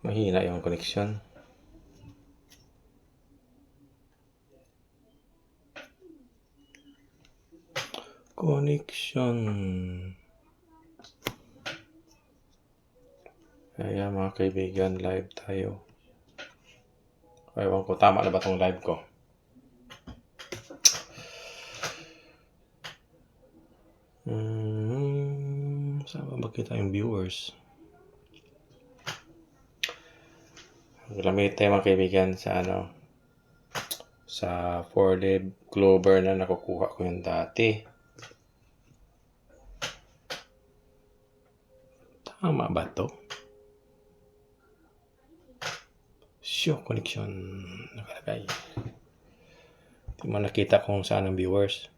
Mahina yung connection. Kaya mga kaibigan, live tayo. Ewan ko, tama na ba itong live ko? Saan ba makita yung viewers? Lamit tayo mga kaibigan sa sa 4-leaf clover na nakukuha ko yung dati. Tama ba to? Show connection nakalagay. Hindi mo nakita kung saan ang viewers.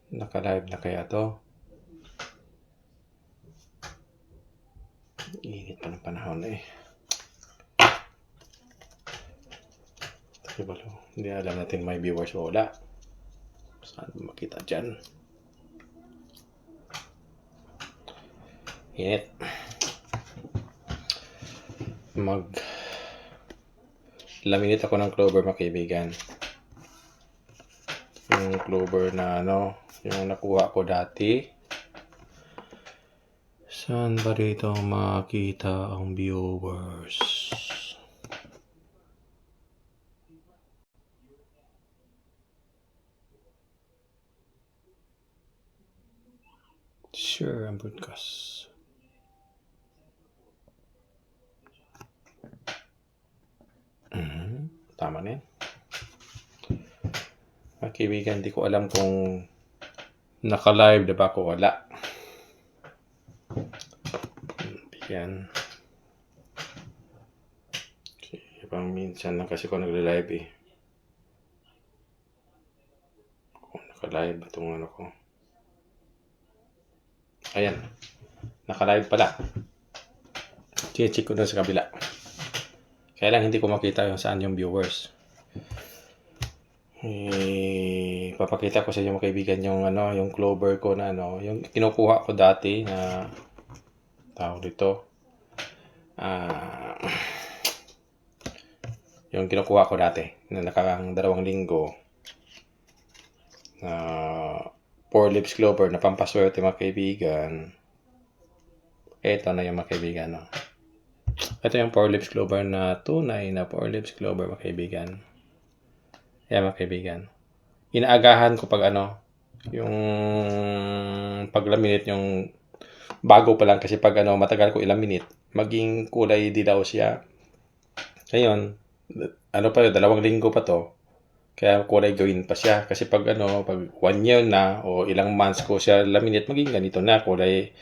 Naka-live na kaya to? Init pa ng panahon eh. Hindi alam natin may viewers o wala. Saan makita dyan? Init. Laminate ako ng clover mga kaibigan. Yung clover na yung nakuha ko dati. Saan ba dito makita ang viewers? Sure, ang broadcast. Tama na yan. Mga kaibigan, di ko alam kung naka-live na ba ako wala. Yan. Okay, pang minsan lang kasi ko nagla-live eh. Kung naka-live itong ko. Ayan. Naka-live pala. Check ko na sa kabila. Kaya lang hindi ko makita yung saan yung viewers. Papakita ko sa inyo mga kaibigan yung clover ko na yung kinukuha ko dati na tawag dito. Yung kinukuha ko dati na nakarang 2 linggo na 4 leaves clover na pampaswerte mga kaibigan. Ito na yung mga kaibigan. Ito yung 4 leaves clover na tunay na 4 leaves clover mga kaibigan. Yan mga kaibigan. Inaagahan ko pag yung paglaminate yung bago pa lang kasi pag matagal ko ilang minute, maging kulay dilaw siya. Ngayon, pa 2 linggo pa to. Kaya kulay green pa siya kasi pag 1 year na o ilang months ko siya laminate, maging ganito na kulay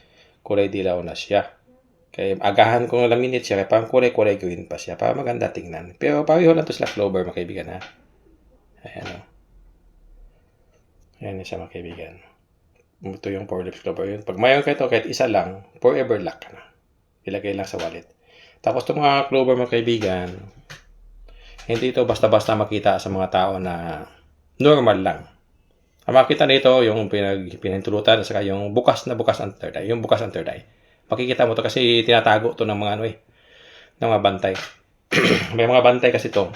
dilaw na siya. Kaya agahan ko laminate siya kaya parang kulay green pa siya para maganda tingnan. Pero pareho lang to sila clover mga kaibigan ha. Ayan siya mga kaibigan. Ito yung 4 leaves clover yun. Pag mayroon kayo ito, kahit isa lang, forever lock ka na. Ilagay lang sa wallet. Tapos itong mga clover mga kaibigan, hindi ito basta-basta makita sa mga tao na normal lang. Ang makita nito yung pinahintulutan at saka yung bukas ang third eye. Yung bukas ang third eye. Makikita mo to kasi tinatago to ng mga ng mga bantay. May mga bantay kasi to.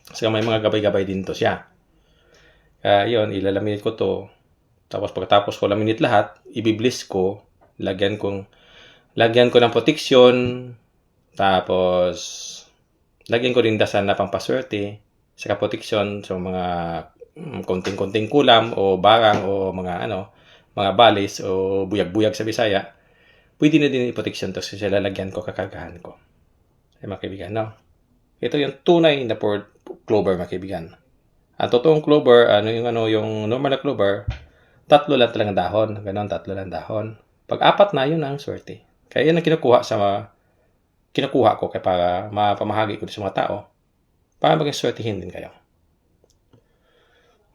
Kasi may mga gabay-gabay din to siya. Kaya yun, ilalaminate ko to. Tapos pagkatapos ko laminate lahat, ibibliss ko, lagyan ko ng protection, tapos lagyan ko din dasal na pampaswerte, saka protection sa mga konting-konting kulam o barang o mga balis o buyag-buyag sa Bisaya. Pwede na din i-protection to kasi lalagyan ko, kakargahan ko. Ay mga kaibigan, ito yung tunay na clover mga kaibigan. Ang totoong clover, yung normal na clover, 3 lang talagang dahon. Ganon, 3 lang dahon. Pag 4 na, yun ang swerte. Kaya yun ang kinukuha ko kaya para mapamahagi ko sa mga tao. Para maging swertihin din kayo.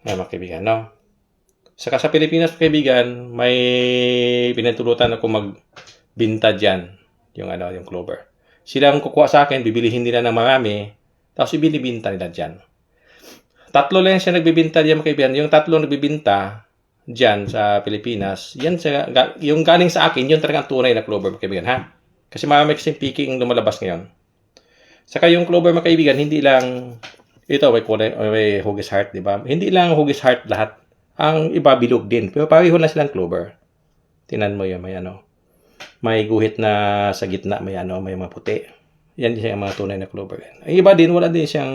Ay mga kaibigan, Saka sa Pilipinas mga kaibigan, may pinatulutan ako magbinta dyan. Yung clover. Sila ang kukuha sa akin, bibilihin nila ng marami, tapos ibinibinta nila dyan. 3 lang siya nagbibinta diyan mga kaibigan. Yung 3 nagbibinta, dyan sa Pilipinas, yan yung galing sa akin, yun talagang tunay na clover, mga kaibigan, ha? Kasi marami kasing picking lumalabas ngayon. Saka yung clover, mga kaibigan, hindi lang, ito, may hugis heart, di ba? Hindi lang hugis heart lahat. Ang iba, bilog din. Pero pareho na silang clover. Tinan mo yun, may guhit na sa gitna, may mga puti. Yan din siya ang mga tunay na clover. Ang iba din, wala din siyang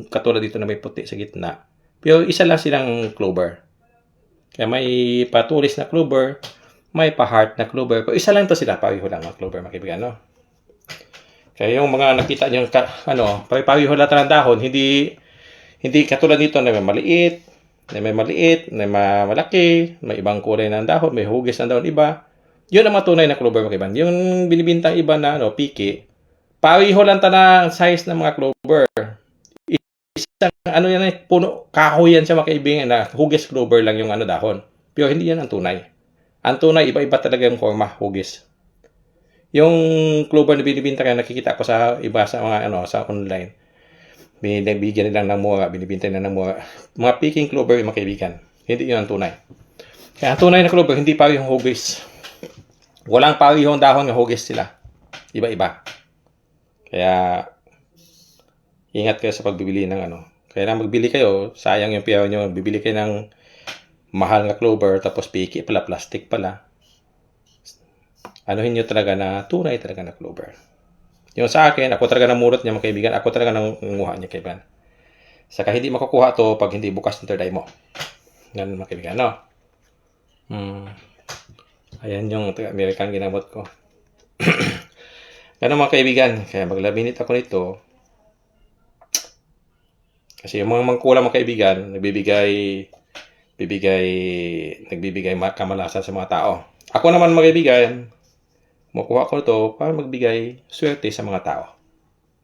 katulad dito na may puti sa gitna. Pero isa lang silang clover. Kaya may patulis na clover, may pa-heart na clover. Pero isa lang to sila, pareho lang ang clover, mga kaibigan, no? Kaya yung mga nakita nyo, pareho lahat ng dahon, hindi katulad nito na may maliit, may malaki, may ibang kulay ng dahon, may hugis ng dahon iba. Yun ang matunay na clover, mga kaibigan. Yung binibintang iba na piki, pareho lang na size ng mga clover. Isang yan, puno, kahoy yan siya, mga kaibigan, na hugis clover lang yung dahon. Pero hindi yan ang tunay. Ang tunay, iba-iba talaga yung forma, hugis. Yung clover na binibinta kaya nakikita ko sa iba sa mga sa online. Binibigyan nilang ng mura, binibinta nilang ng mura. Mga picking clover, mga kaibigan. Hindi yun ang tunay. Kaya ang tunay na clover, hindi parehong hugis. Walang parehong dahon na hugis sila. Iba-iba. Kaya ingat kayo sa pagbibili ng Kaya magbili kayo, sayang yung pera nyo, bibili kayo ng mahal na clover, tapos piki pala, plastic pala. Anuhin nyo talaga na tunay talaga na clover. Yung sa akin, ako talaga namurot niya, mga kaibigan. Ako talaga nangunguha niya, kaibigan. Saka hindi makukuha to pag hindi bukas ng third eye mo. Ganun, mga kaibigan, no? Ayan yung American ginamot ko. Ganun, mga kaibigan. Kaya maglaminit ako nito. Kasi yung mga mangkulang, mga kaibigan, nagbibigay kamalasan sa mga tao. Ako naman, mga kaibigan, makuha ko ito para magbigay swerte sa mga tao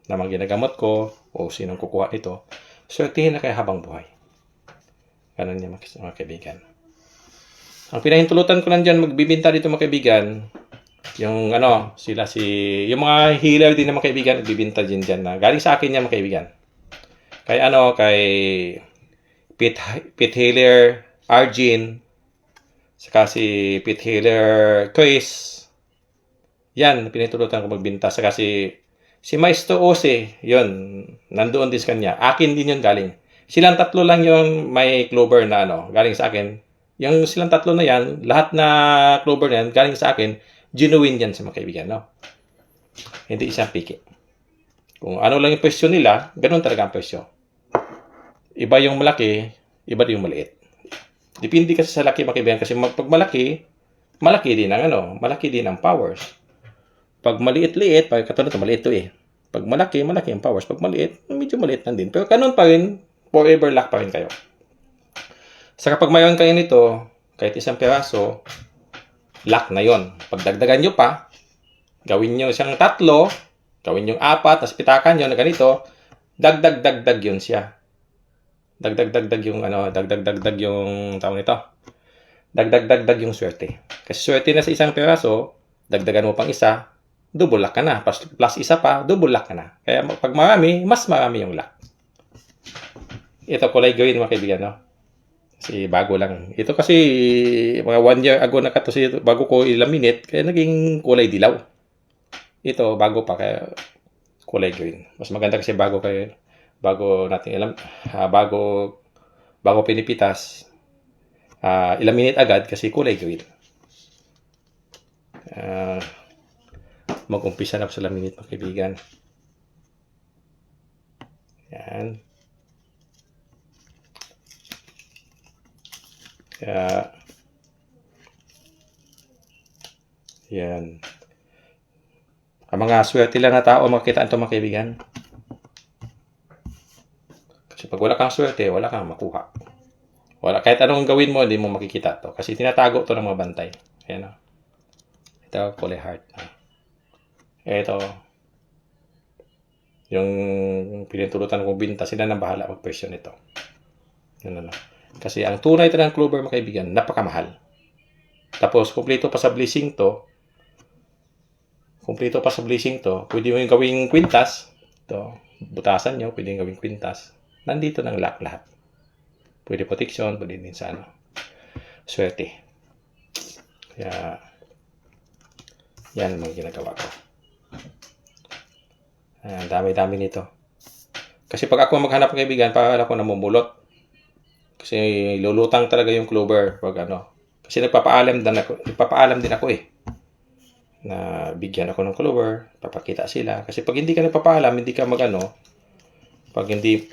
na mga ginagamot ko o sinong kukuha nito. Swertihin na kayo habang buhay. Ganun niya, mga kaibigan. Ang pinahintulutan ko lang dyan, magbibinta dito, mga kaibigan, yung yung mga healer din na mga kaibigan, nagbibinta dyan na galing sa akin yan, mga kaibigan. Kay Pete Healer Arjin, saka si Pete Healer Chris. Yan, pinitulutan ko magbinta. Saka si Maestro Ose, yun, nandoon din sa kanya. Akin din yun galing. Silang tatlo lang yung may clover na galing sa akin. Yung silang tatlo na yan, lahat na clover na yan, galing sa akin, genuine yan sa mga kaibigan, no? Hindi isang piki. Kung ano lang yung presyo nila, ganun talaga ang presyo. Iba yung malaki, iba din yung maliit. Depende kasi sa laki, mga kaibigan, kasi pag malaki din ang powers. Pag maliit-liit, katulad ito, maliit ito eh. Pag malaki ang powers. Pag maliit, medyo maliit lang din. Pero ganun pa rin, forever lock pa rin kayo. Saka pag mayroon kayo nito, kahit isang peraso, lock na yon. Pag dagdagan nyo pa, gawin nyo siyang 3, gawin nyo 4, tapos pitakan nyo na ganito, dagdag yun siya. Dagdag yung tawag nito. Dagdag yung swerte. Kasi swerte na sa isang peraso, dagdagan mo pang isa, double lock ka na. Plus isa pa, double lock ka na. Kaya pag marami, mas marami yung lock. Ito kulay green, mga kaibigan, no? Kasi bago lang. Ito kasi mga 1 year ago na kasi bago ko ilaminate, kaya naging kulay dilaw. Ito bago pa, kaya kulay green. Mas maganda kasi bago natin bago pinipitas, ilaminate agad kasi kulay green. Mag-umpisa na sa laminate, mga kaibigan. Yan. Kaya yan. Ang mga swerte lang na tao makita ito, mga kaibigan. Kasi pag wala kang swerte, wala kang makuha. Kahit anong gawin mo, hindi mo makikita to. Kasi tinatago to ng mga bantay. Ayan o. Ito, kulay heart. Ito. Yung pinintulutan kong binta, sila nang bahala mag-presyo nito. Yun. Kasi ang tunay talagang clover, mga kaibigan, napakamahal. Tapos, kumpleto pa sa blessing to. Pwede mo yung gawing kwintas. Ito, butasan nyo, pwede yung gawing kwintas. Nandito ng lock lahat. Pwede protection, pwede din sa swerte. Kaya, yan ang mga ginagawa ko. Ayan, dami-dami nito. Kasi pag ako maghanap ng kaibigan, para ako namumulot. Kasi lulutang talaga yung clover pag ano. Kasi nagpapaalam din ako eh. Na bigyan ako ng clover, papakita sila. Kasi pag hindi ka nagpapaalam, hindi ka magano, pag hindi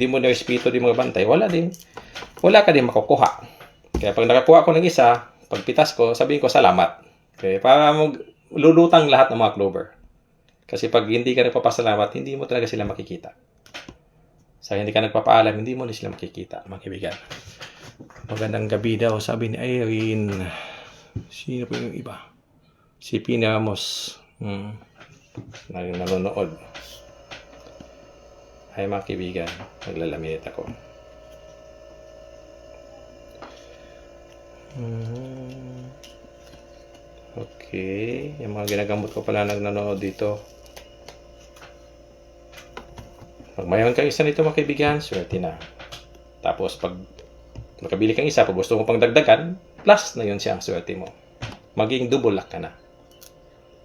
mo na respeto din mga bantay, wala ka din makukuha. Kaya pag nakakuha ako ng isa, pagpitas ko, sabihin ko salamat. Okay, para lulutang lahat ng mga clover. Kasi pag hindi ka nagpapasalamat, hindi mo talaga sila makikita. Sa hindi ka nagpapaalam, hindi mo na sila makikita, mga kaibigan. Magandang gabi daw, sabi ni Irene. Sino po yung iba? Si Pinamos. Nanonood. Ay mga kaibigan, naglalamit ako. Okay, yung mga ginagamot ko pala nanonood dito. Pag mayroon kang isa nito mga kaibigan, swerte na. Tapos pag makabili kang isa, pag gusto mo pang dagdagan, plus na yun siya ang swerte mo. Maging double luck ka na.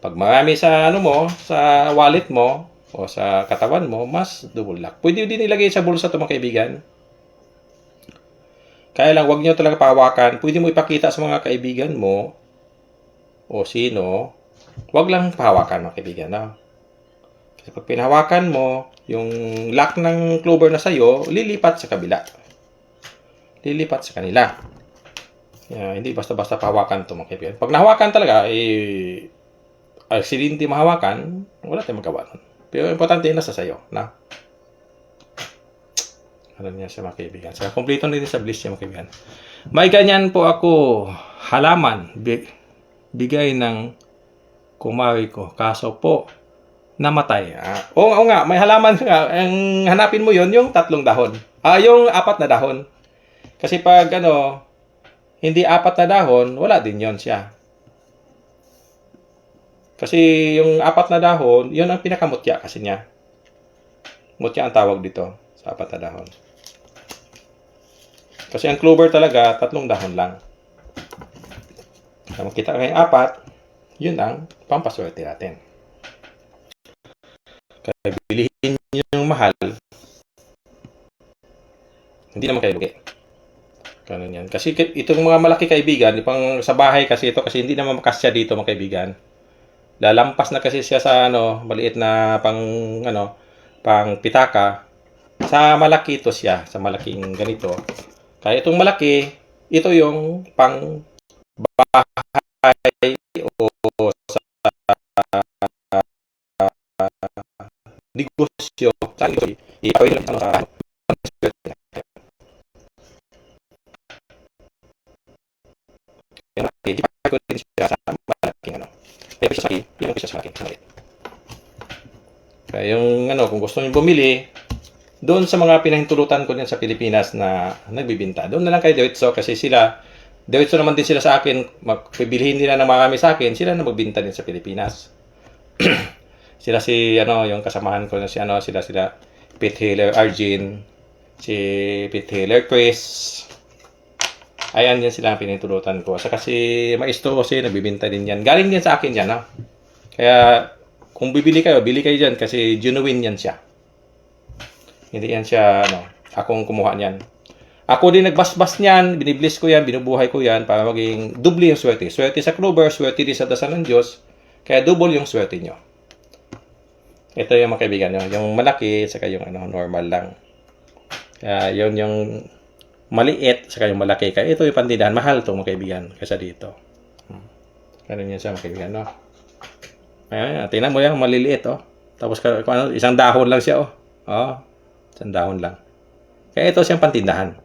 Pag marami sa sa wallet mo, o sa katawan mo, mas double luck. Pwede din ilagay sa bulsa ito mga kaibigan. Kaya lang, huwag nyo talaga pahawakan. Pwede mo ipakita sa mga kaibigan mo, o sino, huwag lang pahawakan mga kaibigan. No? Kasi pag pinahawakan mo, yung luck ng clover na sa'yo, lilipat sa kabila. Lilipat sa kanila. Hindi basta-basta pahawakan ito mga kaibigan. Pag nahawakan talaga, aksidente mahawakan, wala tayong magawa nun. Pero importante nasa sayo, na? Ano niya siya mga kaibigan. Saka kompleto na din sa bliss siya mga kaibigan. May ganyan po ako, halaman, bigay ng kumari ko. Kaso po, namatay. Oo nga, may halaman nga. Ang hanapin mo yon yung 3 dahon. Yung 4 na dahon. Kasi pag hindi 4 na dahon, wala din yon siya. Kasi yung 4 na dahon, yun ang pinakamutya kasi niya. Mutya ang tawag dito sa 4 na dahon. Kasi ang clover talaga, 3 dahon lang. Kaya makita kayo 4, yun ang pampaswerte natin. Kaya bilihin nyo yung mahal, hindi naman kayo lugi. Ganun yan. Kasi itong mga malaki kaibigan, pang sa bahay kasi ito, kasi hindi naman makasya dito mga kaibigan. Lalampas na kasi siya sa maliit na pang pitaka. Sa malaki ito siya, sa malaking ganito. Kaya itong malaki, ito yung pang bahay o sa negosyo. Sa negosyo, ipawin lang sa ipawin ko din siya sa malaking Pero siya sa akin, yung siya sa akin. Kaya yung kung gusto niyo bumili, doon sa mga pinahintulutan ko din sa Pilipinas na nagbibinta, doon na lang kayo diretso kasi diretso naman din sila sa akin, magbibilhin nila ng marami sa akin, sila na magbinta din sa Pilipinas. Sila yung kasamahan ko na sila Pete Healer Arjin, si Pete Healer Chris. Ayan yan sila ang pinahintulutan ko. Saka si Maestro kasi nagbibinta din yan. Galing din sa akin yan. Kaya kung bibili kayo, bili kayo dyan kasi genuine yan siya. Hindi yan siya, akong kumuha niyan. Ako din nagbasbas niyan, binibliss ko yan, binubuhay ko yan para maging double yung swerte. Swerte sa clover, swerte din sa dasal ng Diyos. Kaya double yung swerte nyo. Ito yung mga kaibigan nyo. Yung malaki, saka yung normal lang. Kaya yun yung maliit, saka yung malaki. Kaya ito yung pantindahan. Mahal ito mga kaibigan. Kaysa dito. Ganun yan siya mga kaibigan. Ayan, tingnan mo yan, maliliit. Tapos isang dahon lang siya. Isang dahon lang. Kaya ito siyang pantindahan.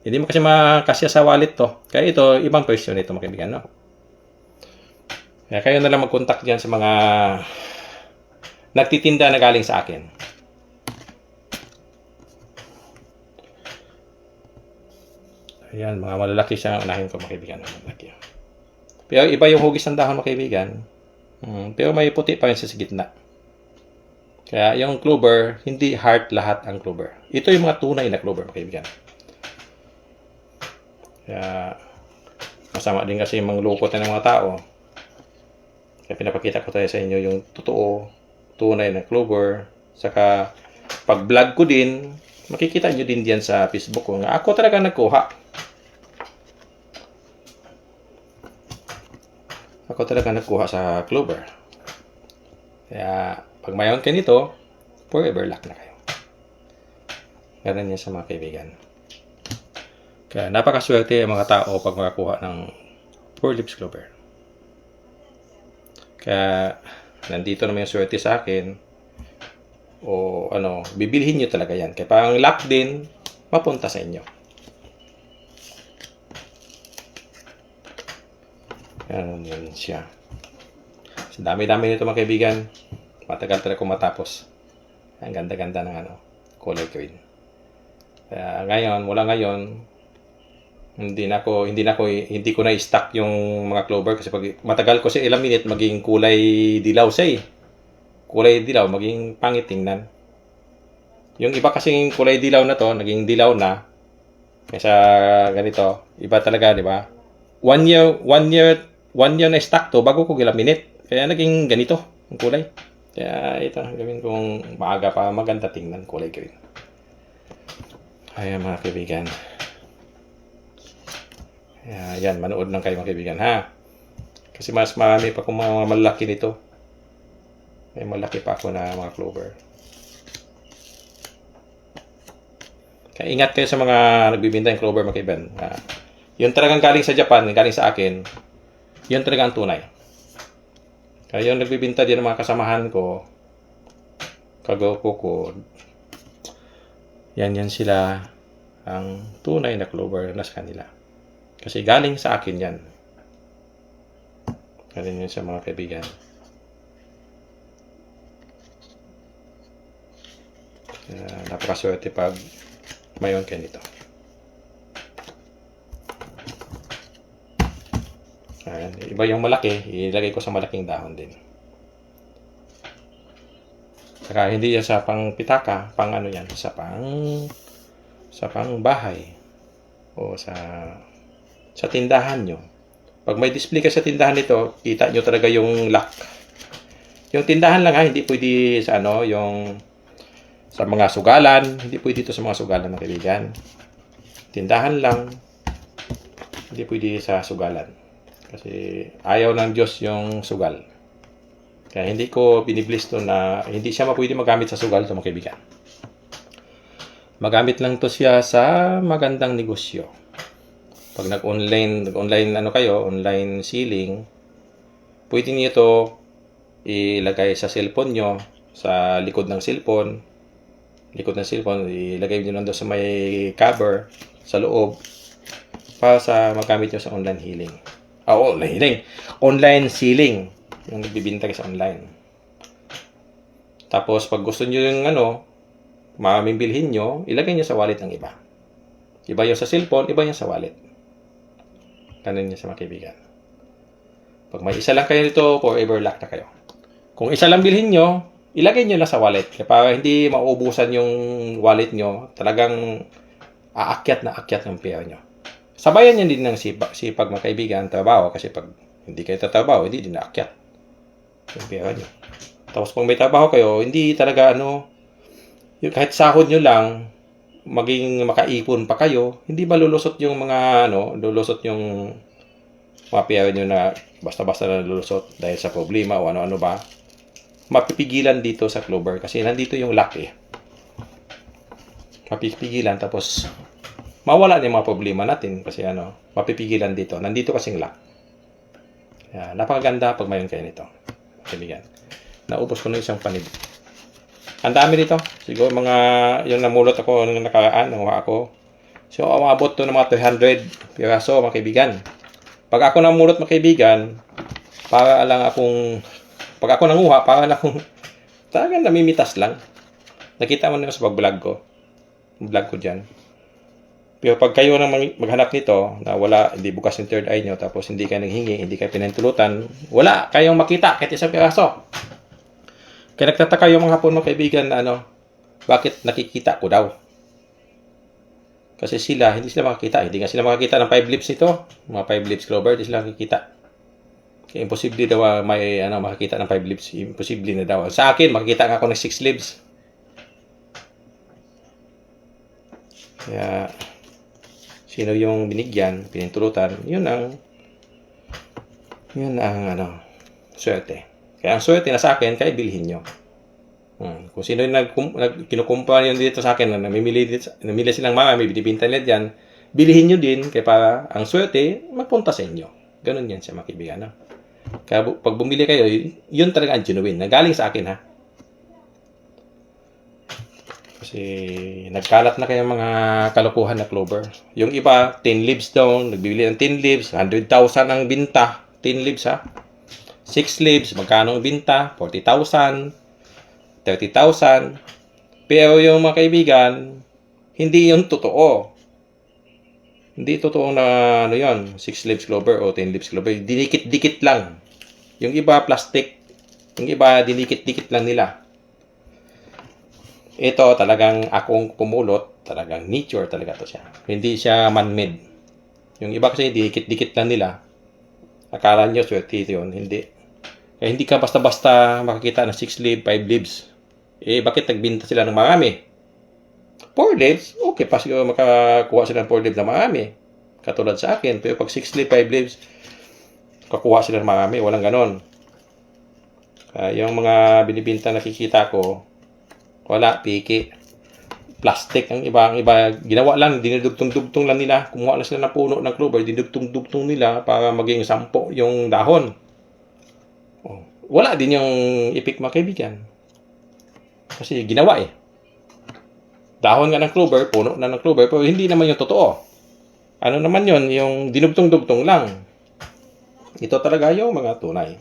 Hindi mo kasi makasya sa wallet to. Kaya ito, ibang version ito mga kaibigan. Kaya kayo na lang mag-contact dyan sa mga nagtitinda na galing sa akin. Ayan, mga malalaki siya. Unahin ko mga kaibigan. Malalaki. Pero iba yung hugis ng dahon mga kaibigan. Pero may puti pa rin sa gitna. Kaya yung clover, hindi heart lahat ang clover. Ito yung mga tunay na clover mga kaibigan. Kaya masama din kasi manglukot na ng mga tao. Kaya pinapakita ko tayo sa inyo yung totoo, tunay na clover. Saka pag vlog ko din, makikita nyo din diyan sa Facebook ko nga ako talaga nagkuha. Ako talaga nagkuha sa clover. Kaya pag mayon kayo nito, forever luck na kayo. Ganun yan sa mga kaibigan. Kaya napakaswerte ang mga tao pag makakuha ng 4 leaves clover. Kaya nandito naman yung swerte sa akin. O ano, bibilhin nyo talaga yan. Kaya parang luck din, mapunta sa inyo. Yan siya. Sa dami-dami nito mga kaibigan. Matagal talaga kung matapos. Ang ganda-ganda ng kulay green. Kaya ngayon, mula ngayon, hindi ko na i-stock yung mga clover kasi pag matagal ko siya ilang minute maging kulay dilaw siya eh. Kulay dilaw maging pangit tingnan. Yung iba kasing kulay dilaw na to, naging dilaw na kaysa ganito. Iba talaga, di ba? One year na stock to bago ko ilang minute. Kaya naging ganito ang kulay. Kaya ito, gawin kong maaga pa maganda tingnan kulay green. Ayan mga kaibigan. Yan, manood lang kayo mga kaibigan ha. Kasi mas marami pa kung mga malaki nito. May malaki pa ako na mga clover. Kaya ingat kayo sa mga nagbibinta ng clover mga kaibigan. Yun talagang galing sa Japan, galing sa akin. Yun talaga ang tunay. Kaya yung nagbibinta din ng mga kasamahan ko, kagoko ko, yan sila ang tunay na clover na sa kanila. Kasi galing sa akin yan. Galing yun sa mga kaibigan. Napakaswerte pag mayon kayo nito. Ayan. Iba yung malaki, ilagay ko sa malaking dahon din. Saka hindi yan sa pang pitaka, pang yan, sa pang bahay o sa tindahan nyo. Pag may display ka sa tindahan nito, kita nyo talaga yung lock. Yung tindahan lang hindi pwede sa yung sa mga sugalan, hindi pwede ito sa mga sugalan ng kaibigan. Tindahan lang, hindi pwede sa sugalan. Kasi ayaw ng Diyos yung sugal. Kaya hindi ko binibliss to na hindi siya pwede magamit sa sugal ito mga kaibigan. Magamit lang to siya sa magandang negosyo. Pag nag-online kayo, online selling, pwede niyo to ilagay sa cellphone nyo, sa likod ng cellphone, ilagay nyo nando sa may cover, sa loob, para sa magamit nyo sa online healing. Online selling, yung nagbibinta sa online. Tapos, pag gusto nyo yung mamimbilhin nyo, ilagay nyo sa wallet ng iba. Iba yung sa cellphone, iba yung sa wallet. Ganun niya sa mga kaibigan. Pag may isa lang kayo nito, forever lock na kayo. Kung isa lang bilhin nyo, ilagay nyo lang sa wallet. Para hindi mauubusan yung wallet nyo, talagang aakyat yung pera nyo. Sabayan nyo din ng sipag mga kaibigan, trabaho. Kasi pag hindi kayo tatrabaho, hindi din aakyat yung pera nyo. Tapos pag may trabaho kayo, hindi talaga kahit sahod nyo lang, maging makaipon pa kayo, hindi ba lulusot yung mga yung mga pera nyo na basta-basta na lulusot dahil sa problema o ano-ano ba? Mapipigilan dito sa clover kasi nandito yung luck eh. Mapipigilan tapos mawala yung mga problema natin kasi mapipigilan dito. Nandito kasing luck. Napakaganda pag mayon kayo nito. Kaibigan. Naubos ko na isang panid. Ang dami dito. Siguro yung namulot ako nung nakaraan, nakuha ako. So, umabot to ng mga 300 piraso, mga kaibigan. Pag ako namulot, mga kaibigan, pag ako nanguha, talagang namimitas lang. Nakita mo na sa pag-vlog ko. Vlog ko dyan. Pero pag kayo nang maghanap nito, na hindi bukas yung third eye nyo, tapos hindi kayo naghingi, hindi kayo pinintulutan, wala kayong makita kahit isang piraso. Kaya nagtataka yung mga hapon mga kaibigan na bakit nakikita ko daw? Kasi sila, hindi sila makakita. Hindi nga sila makakita ng 5 leaves ito. Mga 5 leaves clover, hindi sila makikita. Kaya imposible daw may makakita ng 5 leaves. Imposible na daw. Sa akin, makikita nga ako ng 6 leaves. Kaya, sino yung binigyan, pinintulutan, yun ang swerte. Kaya ang swerte na sa akin, kaya bilhin nyo. Kung sino yung kinukumpara yun dito sa akin, namili silang marami, binibinta nila dyan, bilhin nyo din, kaya para ang swerte, magpunta sa inyo. Ganun yan siya, mga kaibigan. No? Kaya pag bumili kayo, yun talaga ang genuine. Nagaling sa akin, ha? Kasi nagkalat na kayo mga kalokohan na clover. Yung iba, 10 leaves daw, nagbibili ng 10 leaves, 100,000 ang binta. 10 leaves, ha? 6 leaves, magkano ang binta? 40,000, 30,000. Pero yung mga kaibigan, hindi yung totoo. Hindi totoo na yun, 6 leaves clover o 10 leaves clover. Dinikit-dikit lang. Yung iba, plastic. Yung iba, dinikit-dikit lang nila. Ito, talagang akong pumulot, talagang nature talaga to siya. Hindi siya man-made. Yung iba kasi, dinikit-dikit lang nila. Akala nyo, swerte yun. Hindi. Kaya hindi ka basta-basta makakita ng 6 leaves, 5 leaves. Bakit nagbinta sila ng marami? 4 leaves, okay pa siguro makakuha sila ng 4 leaves na marami. Katulad sa akin. Pero pag 6 leaves, 5 leaves, kakuha sila ng marami. Walang ganon. Yung mga binibinta nakikita ko, wala, piki. Plastic ang iba. Ginawa lang, dinudugtong-dugtong lang nila. Kumuha lang sila ng puno ng clover, dinudugtong-dugtong nila para maging 10 yung dahon. Wala din yung ipik, mga kaibigan. Kasi ginawa dahon nga ng clover, puno na ng clover, pero hindi naman yung totoo. Ano naman yun? Yung dinugtong-dugtong lang. Ito talaga yung mga tunay.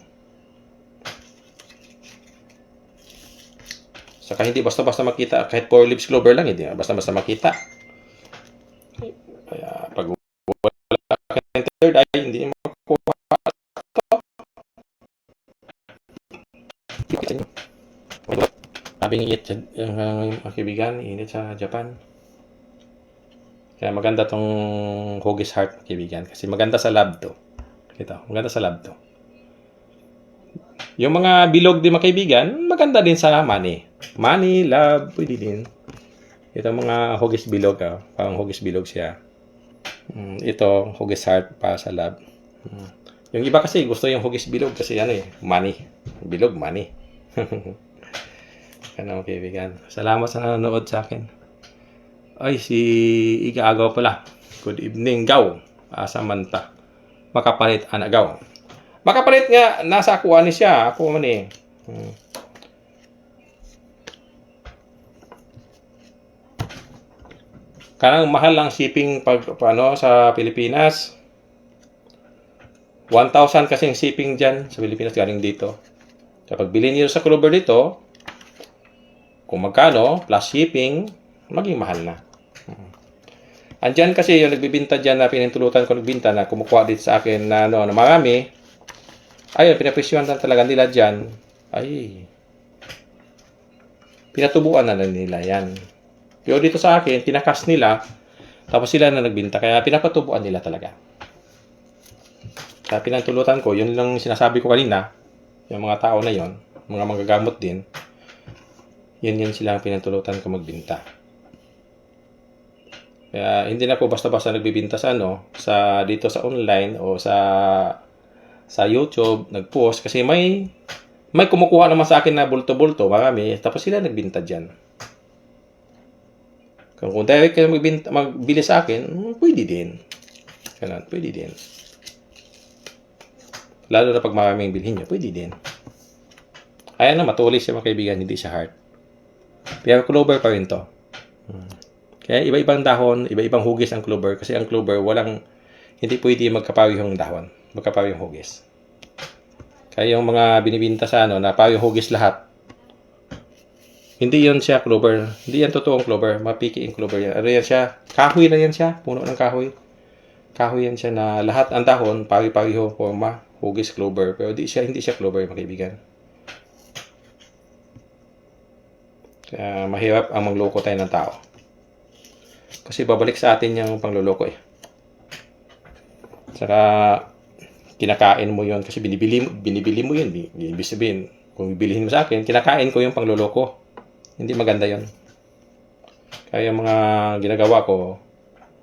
Saka hindi basta-basta makita, kahit 4 leaves clover lang, hindi basta-basta makita. Kaya pag wala ka ng third eye, hindi mo makukuha ito. Sabing init yung kaibigan, init sa Japan. Kaya maganda tong Huggies Heart, kaibigan. Kasi maganda sa lab to. Ito, maganda sa lab to. Yung mga bilog din, mga kaibigan, maganda din sa money. Money, love, pwede din. Ito mga Huggies bilog, parang Huggies bilog siya. Ito, Huggies Heart para sa lab. Yung iba kasi gusto yung Huggies bilog kasi money. Bilog, money. Ano, kaibigan. Salamat sa nanonood sa akin. Ay, si Igaagaw pala. Good evening, Gaw. Asamanta. Makapalit, Anagaw. Makapalit nga, nasa ako ni siya. Ako man Kanang mahal lang shipping sa Pilipinas. 1,000 kasing shipping dyan sa Pilipinas galing dito. Kapag bilhin niyo sa clover dito, kung magkano, plus shipping, maging mahal na. Andyan kasi yung nagbibinta dyan na pinintulutan ko nagbinta na kumukuha dito sa akin na marami. Ayun, pinapresyohan na talaga nila dyan. Ay, pinatubuan na nila yan. Pero dito sa akin, tinakas nila, tapos sila na nagbinta. Kaya pinapatubuan nila talaga. Kaya pinantulutan ko, yun lang sinasabi ko kanina, yung mga tao na yon, mga magagamot din, yun sila ang pinantulutan ko magbinta. Kaya hindi na ako basta-basta nagbibinta sa dito sa online o sa YouTube, nag-post kasi may kumukuha naman sa akin na bulto-bulto, marami, tapos sila nagbinta diyan. Kung direct kayo magbili sa akin, pwede din. Ganun, pwede din. Lalo na pag maraming bilhin nyo, pwede din. Ayan na, matulis siya, mga kaibigan, hindi siya heart. Pero clover pa rin to. Kaya iba-ibang dahon, iba-ibang hugis ang clover. Kasi ang clover, hindi pwede magkapawi yung dahon. Magkapawi yung hugis. Kaya yung mga binibinta sa na pawi yung hugis lahat, hindi yun siya clover. Hindi yan totoong clover. Mapiki yung clover yan. Ano yan siya? Kahoy na yan siya. Puno ng kahoy. Kahoy yan siya na lahat ang dahon, pawi-pawi yung forma, hugis clover. Pero hindi siya clover, mga kaibigan. Kaya mahirap ang magloko tayo ng tao. Kasi babalik sa atin yung pangloloko eh. Saka kinakain mo yon kasi binibili mo yun. Ibig sabihin, kung bibilihin mo sa akin, kinakain ko yung pangloloko. Hindi maganda yon. Kaya yung mga ginagawa ko,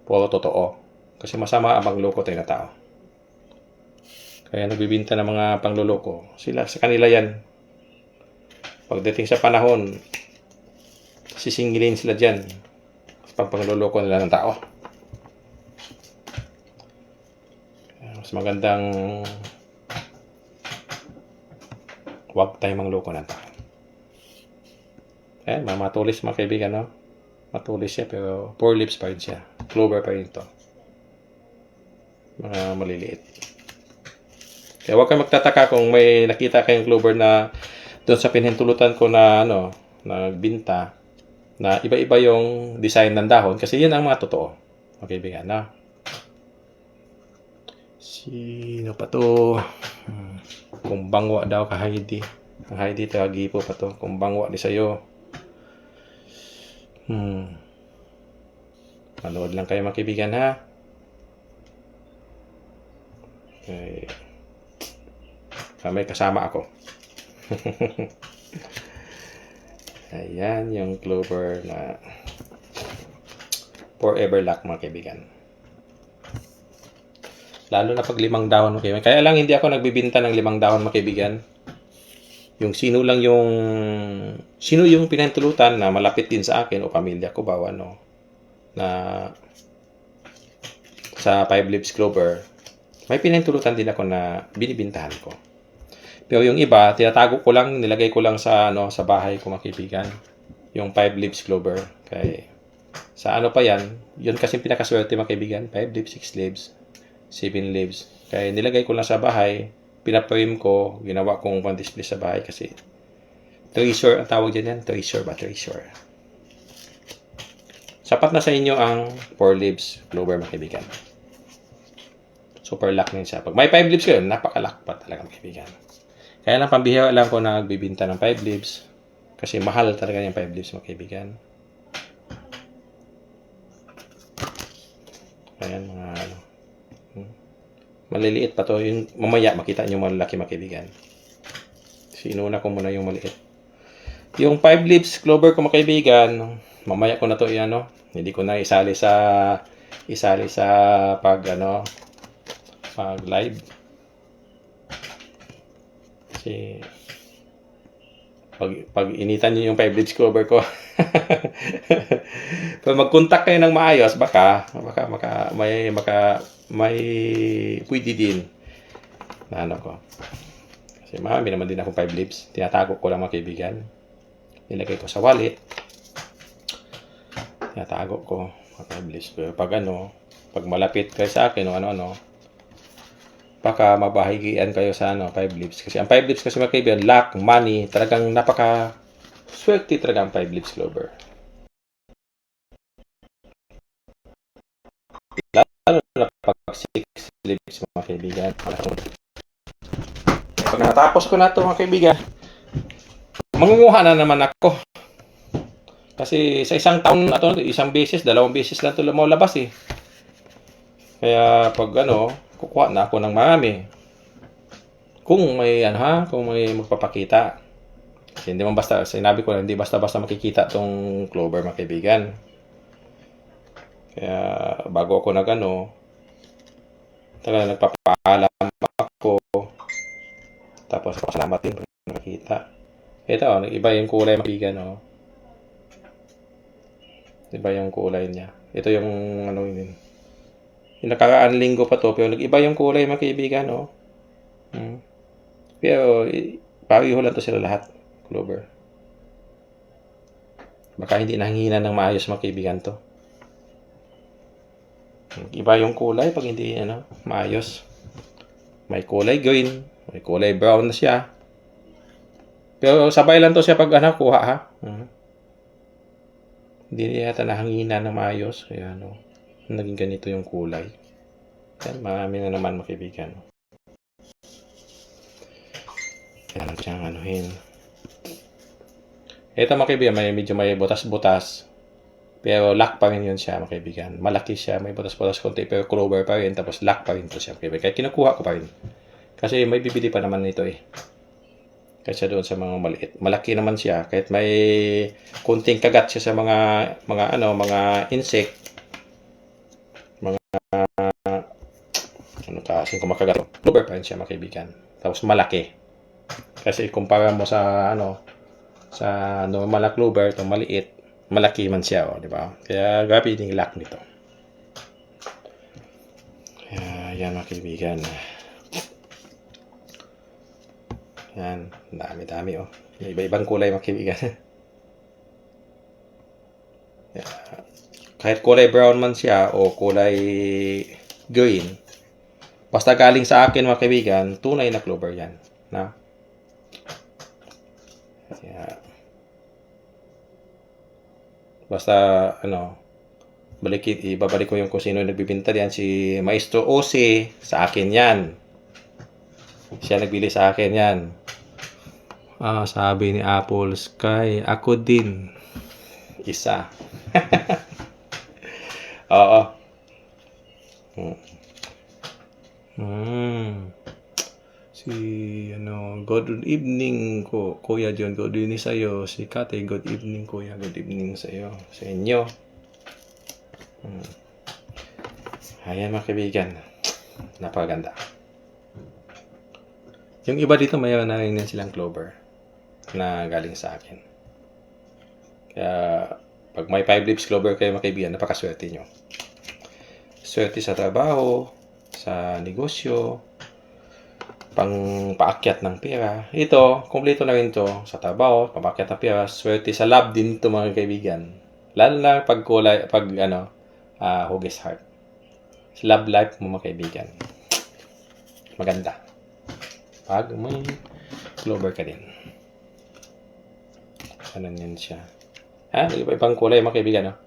puro totoo. Kasi masama ang pangloloko tayo na tao. Kaya nagbibinta ng mga pangloloko, sila sa kanila yan. Pagdating sa panahon, sisingilin sila dyan. Pag pangloloko nila ng tao. Mas magandang huwag tayo mangloko ng tao. Matulis mga kaibigan, no? Matulis siya, pero four lips pa rin siya. Clover pa rin ito. Mga maliliit. Kaya huwag kayong magtataka kung may nakita kayong clover na doon sa pinhintulutan ko na nagbinta, na iba-iba yung design ng dahon. Kasi yun ang mga totoo. Mga kaibigan, no? Sino pa to? Kung bangwa daw ka Heidi. Ang Heidi tagagipo pa to. Kung bangwa di sa'yo. Manood lang kayo mga kaibigan, ha? Okay. May kasama ako. Ayan yung clover na forever luck mga kaibigan. Lalo na pag 5 dahon mga kaibigan. Kaya lang hindi ako nagbibinta ng 5 dahon mga kaibigan. Yung sino yung pinahintulutan na malapit din sa akin o pamilya ko ba na sa 5 leaves clover, may pinahintulutan din ako na binibintahan ko. Pero yung iba, tinatago ko lang, nilagay ko lang sa bahay ko mga kaibigan. Yung 5 leaves clover. Kaya sa pa yan, yun kasi pinakaswerte mga kaibigan. 5 leaves, 6 leaves, 7 leaves. Kaya nilagay ko lang sa bahay, pinaprame ko, ginawa kong pang-display sa bahay kasi treasure, ang tawag dyan yan, treasure. Sapat na sa inyo ang 4 leaves clover mga kaibigan. Super luck din siya. Pag may 5 leaves kayo, napaka-luck pa talaga mga kaibigan. Kaya lang pambihira lang ko na nagbibinta ng 5 leaves kasi mahal talaga yung 5 leaves mga kaibigan. Ayan mga maliliit pa to. Yung mamaya makita nyo malaki mga kaibigan. Sinuna ko muna yung maliit. Yung 5 leaves clover ko mga kaibigan, mamaya ko na to hindi ko na isali sa pag live. Kasi pag initan niyo yung 5 leaves clover ko. Pag mag-contact kayo ng maayos, baka may pwede din na ko. Kasi marami naman din akong 5 leaves. Tinatago ko lang mga kaibigan. Nilagay ko sa wallet. Tinatago ko mga 5 leaves. Pero pag malapit kayo sa akin baka mabahigian kayo sa 5 leaves. Kasi ang 5 leaves kasi mga kaibigan, luck, money, talagang napaka swerte talaga ang 5 leaves clover. Lalo na pag 6 leaves mga kaibigan. Pag natapos ko na ito mga kaibigan, mangunguha na naman ako. Kasi sa isang taon isang beses, 2 beses lang ito lumabas eh. Kaya pag kukuha na ako ng marami. Kung may magpapakita. Kasi hindi man basta, sinabi ko na hindi basta-basta makikita tong clover mga kaibigan. Kaya bago ako nagpapaalam ako. Tapos salamat din pag nakita. Ito, iba yung kulay mga kaibigan Iba yung kulay niya. Ito yung yun. Yung nakaraan linggo pa to, pero nag-iba yung kulay mga kaibigan Pero pareho lang to sila lahat, clover. Baka hindi nahanginan ng maayos mga kaibigan to. Iba yung kulay pag hindi maayos. May kulay green, may kulay brown na siya. Pero sabay lang to siya pag kuha ha. Hindi yata nahanginan ng maayos, kaya naging ganito yung kulay. Yan, marami na naman mga kaibigan. Kailangan siyang Ito mga kaibigan, medyo may butas-butas. Pero lock pa rin yun siya, mga kaibigan. Malaki siya, may butas-butas konti, pero clover pa rin, tapos lock pa rin to siya, mga kaibigan. Kaya kinukuha ko pa rin. Kasi may bibili pa naman nito eh. Kaysa doon sa mga maliit. Malaki naman siya, kahit may kunting kagat siya sa mga insect. Kasi kung makagat, clover pa rin siya, mga kaibigan. Tapos malaki. Kasi kumpara mo sa sa normal na clover, itong maliit, malaki man siya, di ba? Kaya grabe yung lock nito. Kaya yan, mga kaibigan. Yan, dami oh. Iba-ibang kulay, mga kaibigan. Kahit kulay brown man siya o kulay green, basta galing sa akin, mga kaibigan, tunay na clover yan. Na? Kaya, basta, ibabalik ko yung kung sino nagbibinta diyan, si Maestro Ose, sa akin yan. Siya nagbili sa akin yan. Sabi ni Apple Sky, ako din. Isa. Oo. Si good evening ko, Kuya John, good evening sa iyo. Si Kate, good evening Kuya, good evening sa iyo, sa inyo. Ayan, mga kaibigan, napakaganda. Yung iba dito mayroon na rin silang clover na galing sa akin. Kaya pag may 5 leaves clover kayo, mga kaibigan, napakaswerte nyo. Swerte sa trabaho, sa negosyo, pang paakyat ng pera. Ito, kompleto na rin to sa trabaho, pang-paakyat ng pera. Swerte sa love din to, mga kaibigan. Lalo na pag hugis heart. Love life mo, mga kaibigan. Maganda. Pag may clover ka din. Ano yan siya? Ibang kulay, mga kaibigan, no?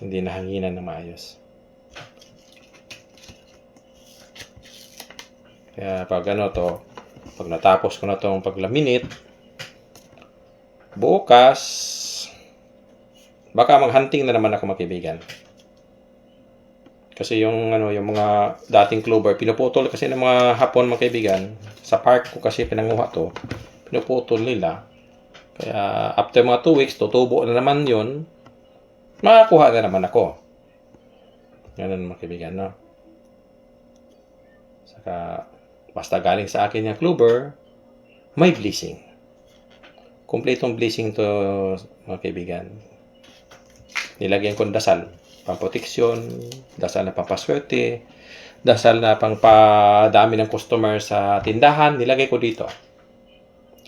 Hindi nahanginan na maayos. Kaya pag pag natapos ko na itong paglaminate, bukas, baka mag-hunting na naman ako, mga kaibigan. Kasi yung mga dating clover, pinuputol kasi ng mga Hapon, mga kaibigan. Sa park ko kasi pinanguha to, pinuputol nila. Kaya after mga 2 weeks, tutubo na naman yun, makakuha na naman ako. Ganun, mga kaibigan, no? Saka, basta galing sa akin yung clover, may blessing. Kompletong blessing to, mga kaibigan. Nilagyan ko ng dasal. Pamproteksyon, dasal na pampaswerte, dasal na pangpadami ng customer sa tindahan, nilagay ko dito.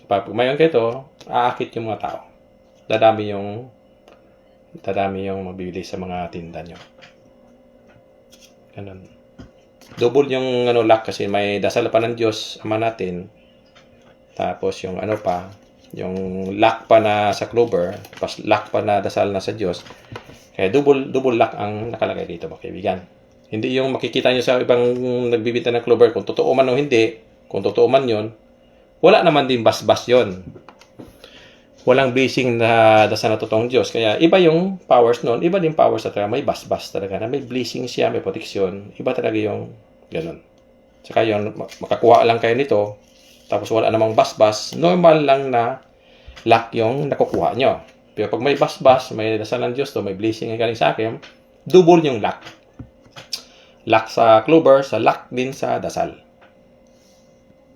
Pag mayon kayo ito, aakit yung mga tao. Dadami yung mabibili sa mga tinda nyo. Ganun. Double yung lock kasi may dasal pa ng Diyos, Ama natin. Tapos yung yung lock pa na sa clover, tapos lock pa na dasal na sa Diyos. Kaya double lock ang nakalagay dito, mga kaibigan. Hindi yung makikita nyo sa ibang nagbibinta ng clover, kung totoo man o hindi, kung totoo man yun, wala naman din bas-bas yun. Walang blessing na dasal na totoong Diyos. Kaya iba yung powers nun, iba din powers na talaga. May bas-bas talaga na may blessing siya, may protection. Iba talaga yung ganun. Saka yung makakuha lang kayo nito, tapos wala namang bas-bas, normal lang na lock yung nakukuha nyo. Pero pag may bas-bas, may dasal ng Diyos to, may blessing ang galing sa akin, double yung lock. Lock sa clover, sa lock din sa dasal.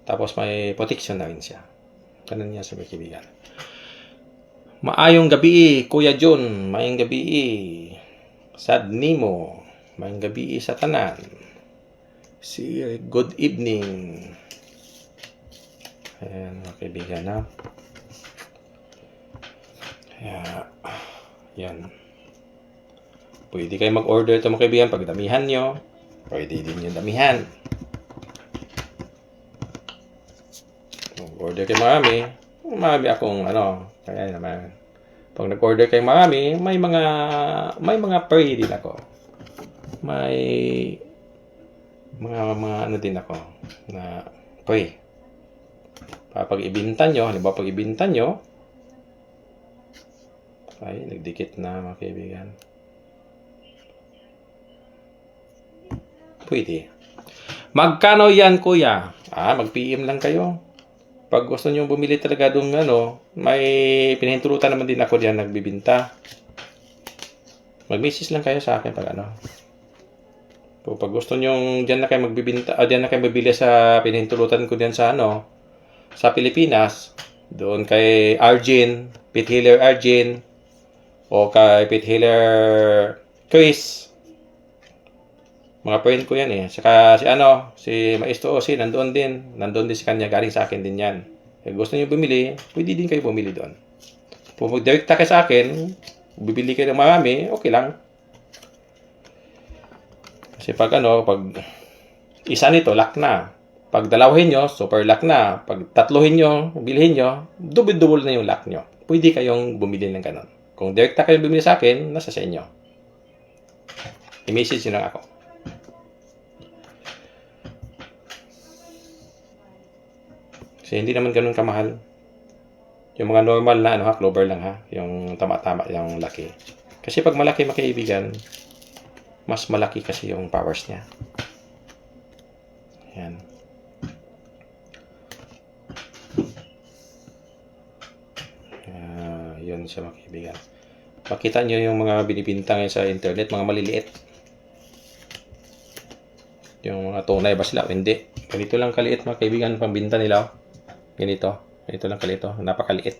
Tapos may protection na rin siya. Ganun niya sa mga kaibigan. Maayong gabi, Kuya John. Maayong gabi. Sad Nemo. Maayong gabi sa tanan. Good evening. Ayan, mga kaibigan, na. Yan. Pwede kayo mag-order ito, mga kaibigan. Pag damihan nyo, pwede din yung damihan. Order kayo marami akong kaya naman. Pag nag-order kayo marami, may mga free din ako. May mga din ako na free. Pag ibinta nyo, halimbawa pag ibinta nyo, Ay, nagdikit na mga kaibigan. Pwede. Magkano yan, kuya? Mag-PM lang kayo. Pag gusto nyo bumili talaga doon, may pinahintulutan naman din ako diyan nagbibinta. Mag-message lang kayo sa akin pag Pag gusto nyo diyan na kayo magbibinta, diyan na kayo bibili sa pinahintulutan ko diyan sa Pilipinas, doon kay Arjin, Pit Healer Arjin, o kay Pit Healer Chris. Mga friend ko yan eh. Saka si Maestro Osi, nandoon din si kanya, galing sa akin din yan. Kung gusto niyo bumili, pwede din kayo bumili doon. Kung mag-direkta kayo sa akin, bibili kayo ng marami, okay lang. Kasi pag isa nito, lock na. Pag dalawahin nyo, super lock na. Pag tatluhin nyo, bilhin nyo, double-double na yung lock nyo. Pwede kayong bumili ng ganon. Kung direkta kayong bumili sa akin, nasa sa inyo. I-message nyo lang ako. Kasi hindi naman ganun kamahal. Yung mga normal na clover lang ha. Yung tama-tama yung laki. Kasi pag malaki mga kaibigan, mas malaki kasi yung powers niya. Yan. Yun siya mga kaibigan. Makita nyo yung mga binibinta ngayon sa internet, mga maliliit. Yung mga tunay ba sila? Hindi. Ganito lang kaliit mga kaibigan pambinta nila. Ganito lang kaliit. Napakaliit.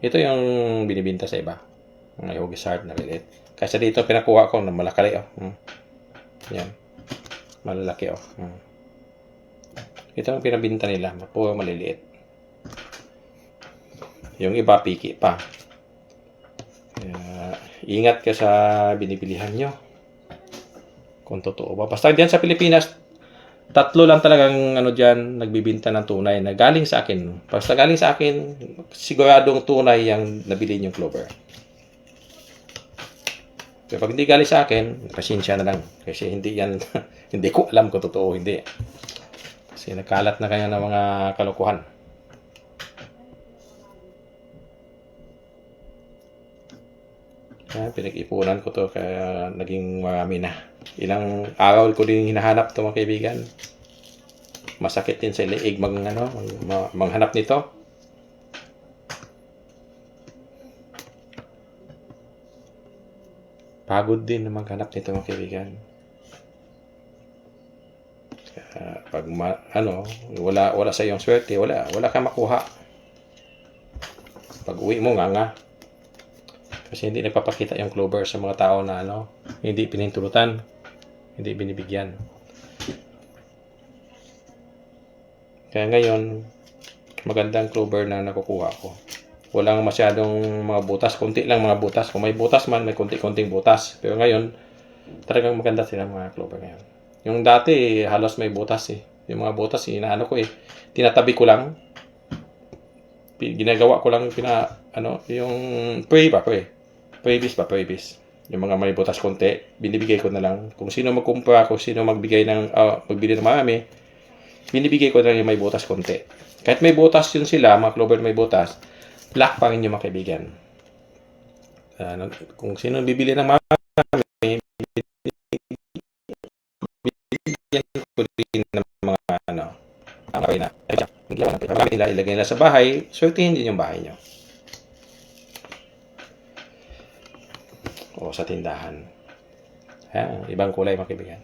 Ito yung binibinta sa iba. Mga Yogi's Heart na liit. Kasi dito pinakuha ko na malaki. Yan. Malalaki. Ito ang pinabinta nila. Puro maliliit. Yung iba piki pa. Ingat ka sa binibilihan nyo. Kung totoo ba. Basta diyan sa Pilipinas, 3 lang talagang diyan nagbibinta ng tunay na galing sa akin. Basta galing sa akin, siguradong tunay yung nabili yung clover. Pero pag hindi galing sa akin, pasensya na lang. Kasi hindi yan, hindi ko alam kung totoo hindi. Kasi nagkalat na kaya ng mga kalokohan. Pinag-ipunan ko to kaya naging marami na. Ilang araw ko din hinahanap to mga kaibigan. Masakit din sa liig manghanap nito. Pagod din na maghanap nito mga kaibigan. Pag wala sa iyong swerte, wala kang makuha. Pag uwi mo nga. Kasi hindi nagpapakita yung clover sa mga tao na hindi pinintulutan, hindi binibigyan. Kaya ngayon, magandang clover na nakukuha ko. Walang masyadong mga butas, konti lang mga butas. Kung may butas man, may konti-konting butas. Pero ngayon, talagang maganda silang mga clover ngayon. Yung dati, halos may butas eh. Yung mga butas, tinatabi ko lang. Ginagawa ko lang yung previous. Yung mga may butas konti, binibigay ko na lang. Kung sino magkumpara, kung sino magbili ng marami, binibigay ko na lang yung may butas konti. Kahit may butas yun sila, mga clover may butas, lock pa rin yung mga kaibigan. Kung sino bibili ng marami, binibigyan ko rin ng mga okay na. Ilagay nila sa bahay, swertihin din yung bahay nyo. O sa tindahan. Ibang kulay mga kaibigan.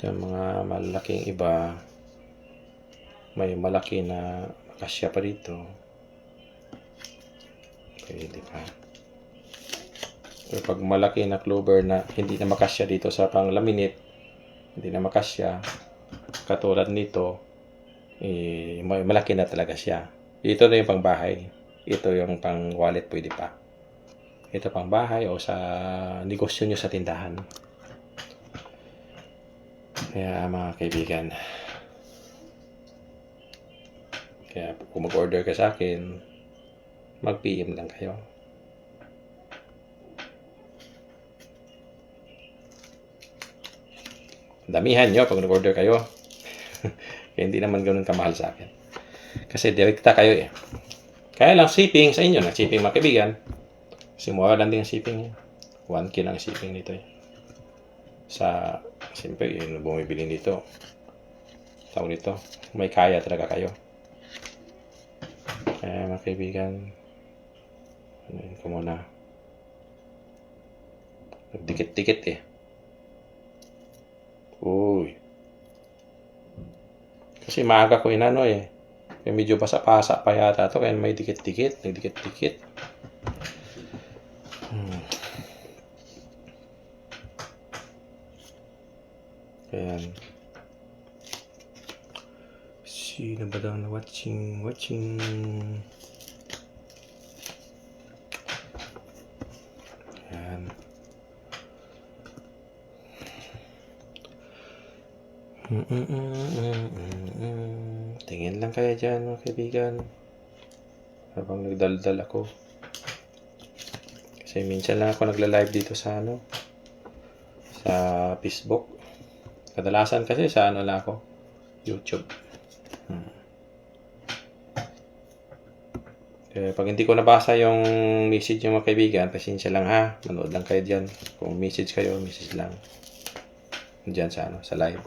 Yung mga malaking iba, may malaki na makasya pa dito. Pwede pa. Pero pag malaki na clover na hindi na makasya dito sa pang-laminate, hindi na makasya, katulad nito, malaki na talaga siya. Ito na yung pang-bahay. Ito yung pang-wallet, pwede pa. Ito pang-bahay o sa negosyo nyo sa tindahan. Kaya mga kaibigan, kung mag-order ka sa akin, mag-PM lang kayo. Damihan nyo pag nag-order kayo. Kaya hindi naman ganun kamahal sa akin. Kasi direkta kayo eh. Kaya lang shipping sa inyo, nag-shipping mga kaibigan. Kasi mura lang din ang shipping. 1K lang shipping nito eh. Siyempre, yung bumibili nito. Tawag nito, may kaya talaga kayo. Kaya mga kaibigan, anuin ko muna. Nagdikit-dikit eh. Uy. Kasi maaga ko inano eh. Kaya medyo basa-pasa pa yata ito. Kaya may dikit-dikit. Nagdikit-dikit. Ayan. Sino ba daw na watching? Ayan. Tingin lang kaya dyan mga kaibigan. Habang nagdaldal ako. Kasi minsan lang ako nagla-live dito sa sa Facebook. Kadalasan kasi sa lang ako, YouTube. Pag hindi ko nabasa yung message yung mga kaibigan, pasensya lang ha. Manood lang kayo dyan. Kung message kayo, message lang. Dyan sa sa live.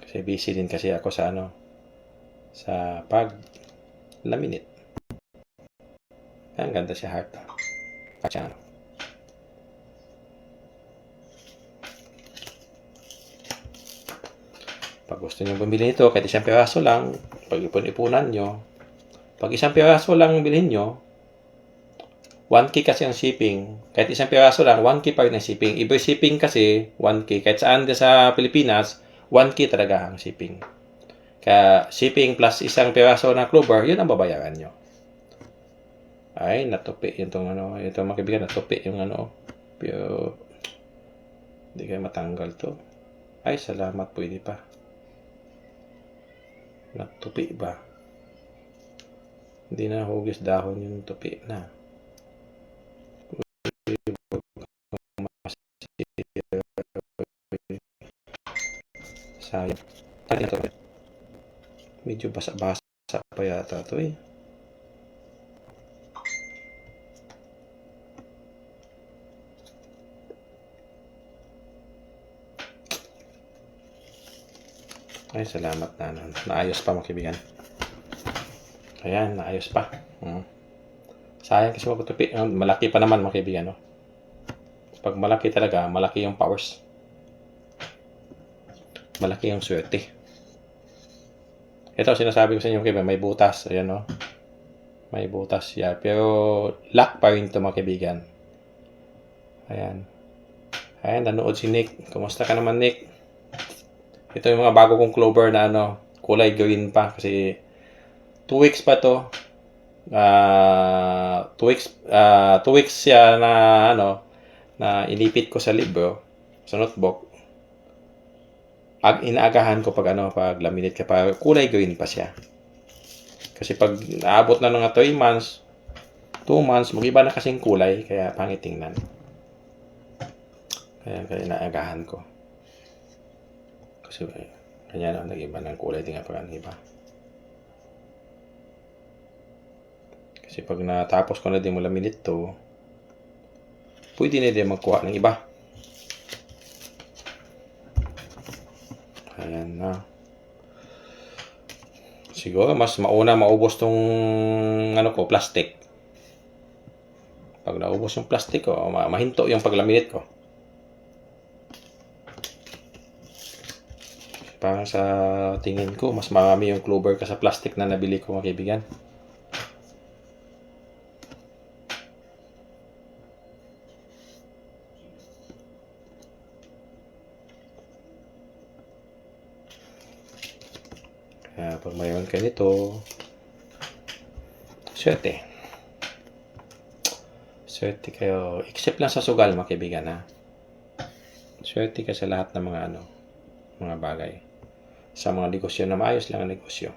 Kasi busy din kasi ako sa sa laminate. Ang ganda siya heart. At siya Pag gusto nyo bumili nito, kahit isang piraso lang, pag ipon-ipunan nyo, pag isang piraso lang bilhin nyo, 1K kasi ang shipping. Kahit isang piraso lang, 1K pa rin ang shipping. Iba shipping kasi, 1K. Kahit saan sa Pilipinas, 1K talaga ang shipping. Kaya shipping plus isang piraso na clover, yun ang babayaran nyo. Ay, natupi itong itong mga kaibigan, natupi yung pero hindi kayo matanggal to. Ay, salamat, pwede pa. Natupi ba? Hindi na hugis dahon yung tupi na. Sayang. Medyo basa-basa pa yata to eh. Ay, salamat na. Naayos pa mga kaibigan. Ayan, naayos pa. Sayang kasi magtupi. Malaki pa naman mga kaibigan. No? Pag malaki talaga, malaki yung powers. Malaki yung swerte. Ito, sinasabi ko sa inyo kaibigan, may butas. Ayan no. May butas siya. Pero, luck pa rin ito mga kaibigan. Ayan. Ayan, nanood si Nick. Kumusta ka naman, Nick? Ito yung mga bago kong clover na kulay green pa kasi 2 weeks pa to. 2 weeks siya na na inipit ko sa libro, sa notebook. Inaagahan ko pag laminate ka pa, kulay green pa siya. Kasi pag naabot na ng 3 months, 2 months, mag-iba na kasing kulay, kaya pangit tingnan. Kaya inaagahan ko. Kasi kanya nag-iba ng kulay din pag iba. Kasi pag natapos ko na din mo laminate to, pwede na din magkuha ng iba. Ayan na. Siguro mas mauna maubos tong plastic. Pag naubos yung plastic ko, mahinto yung paglaminate ko. Parang sa tingin ko, mas marami yung clover ka sa plastic na nabili ko mga kaibigan. Kaya pag mayroon ka nito, swerte. Swerte kayo. Except lang sa sugal mga kaibigan ha. Swerte ka sa lahat ng mga bagay. Sa mga negosyo na maayos lang ang negosyo.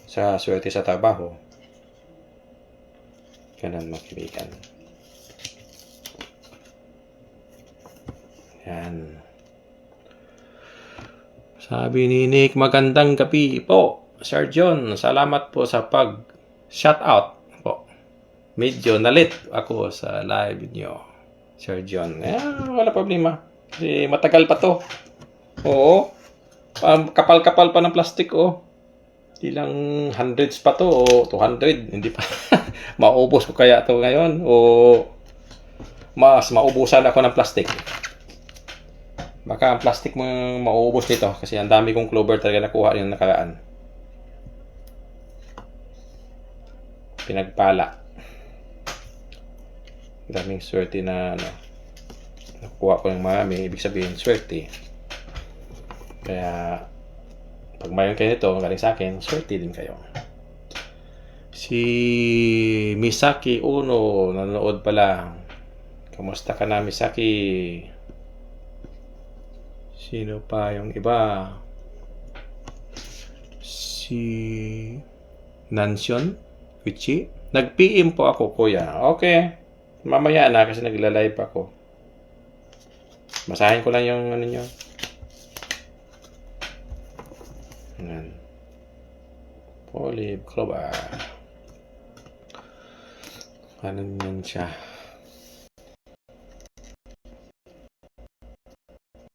Sa swerte sa trabaho. Ganun mga kaibigan. Yan. Sabi ni Nick, magandang gabi po. Sir John, salamat po sa pag-shoutout po. Medyo nalit ako sa live niyo, Sir John. Wala problema. Kasi matagal pa to. Oo. Kapal-kapal pa ng plastic, oh. Ilang hundreds pa to, o 200. Hindi pa. Maubos ko kaya to ngayon, o mas maubusan ako ng plastic. Baka ang plastic mo mauubos nito kasi ang dami kong clover talaga nakuha yung nakaraan. Pinagpala. Daming swerte na nakuha ko ng marami, ibig sabihin swerte. Kaya pag mayroon kayo nito galing sa akin, swerte din kayo. Si Misaki Uno nanonood pala. Kamusta ka na, Misaki? Sino pa yung iba? Si Nansyon Wichi. Nag-PM po ako, kuya. Okay. Mamaya na kasi nagla-live ako. Basahin ko lang yung ano nyo. Ayan. Olive clover. Ano yan siya?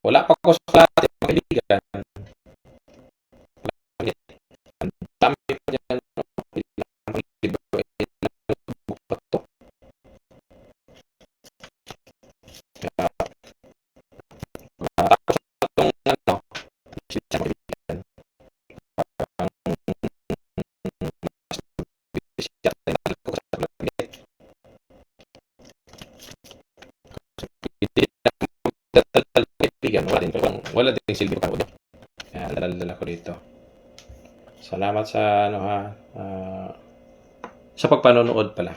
Wala pa ako sa lahat, mga kaibigan. Dami pa dyan. Wala din silbi pa ko. Dala ko dito. Salamat sa sa pagpanonood pala.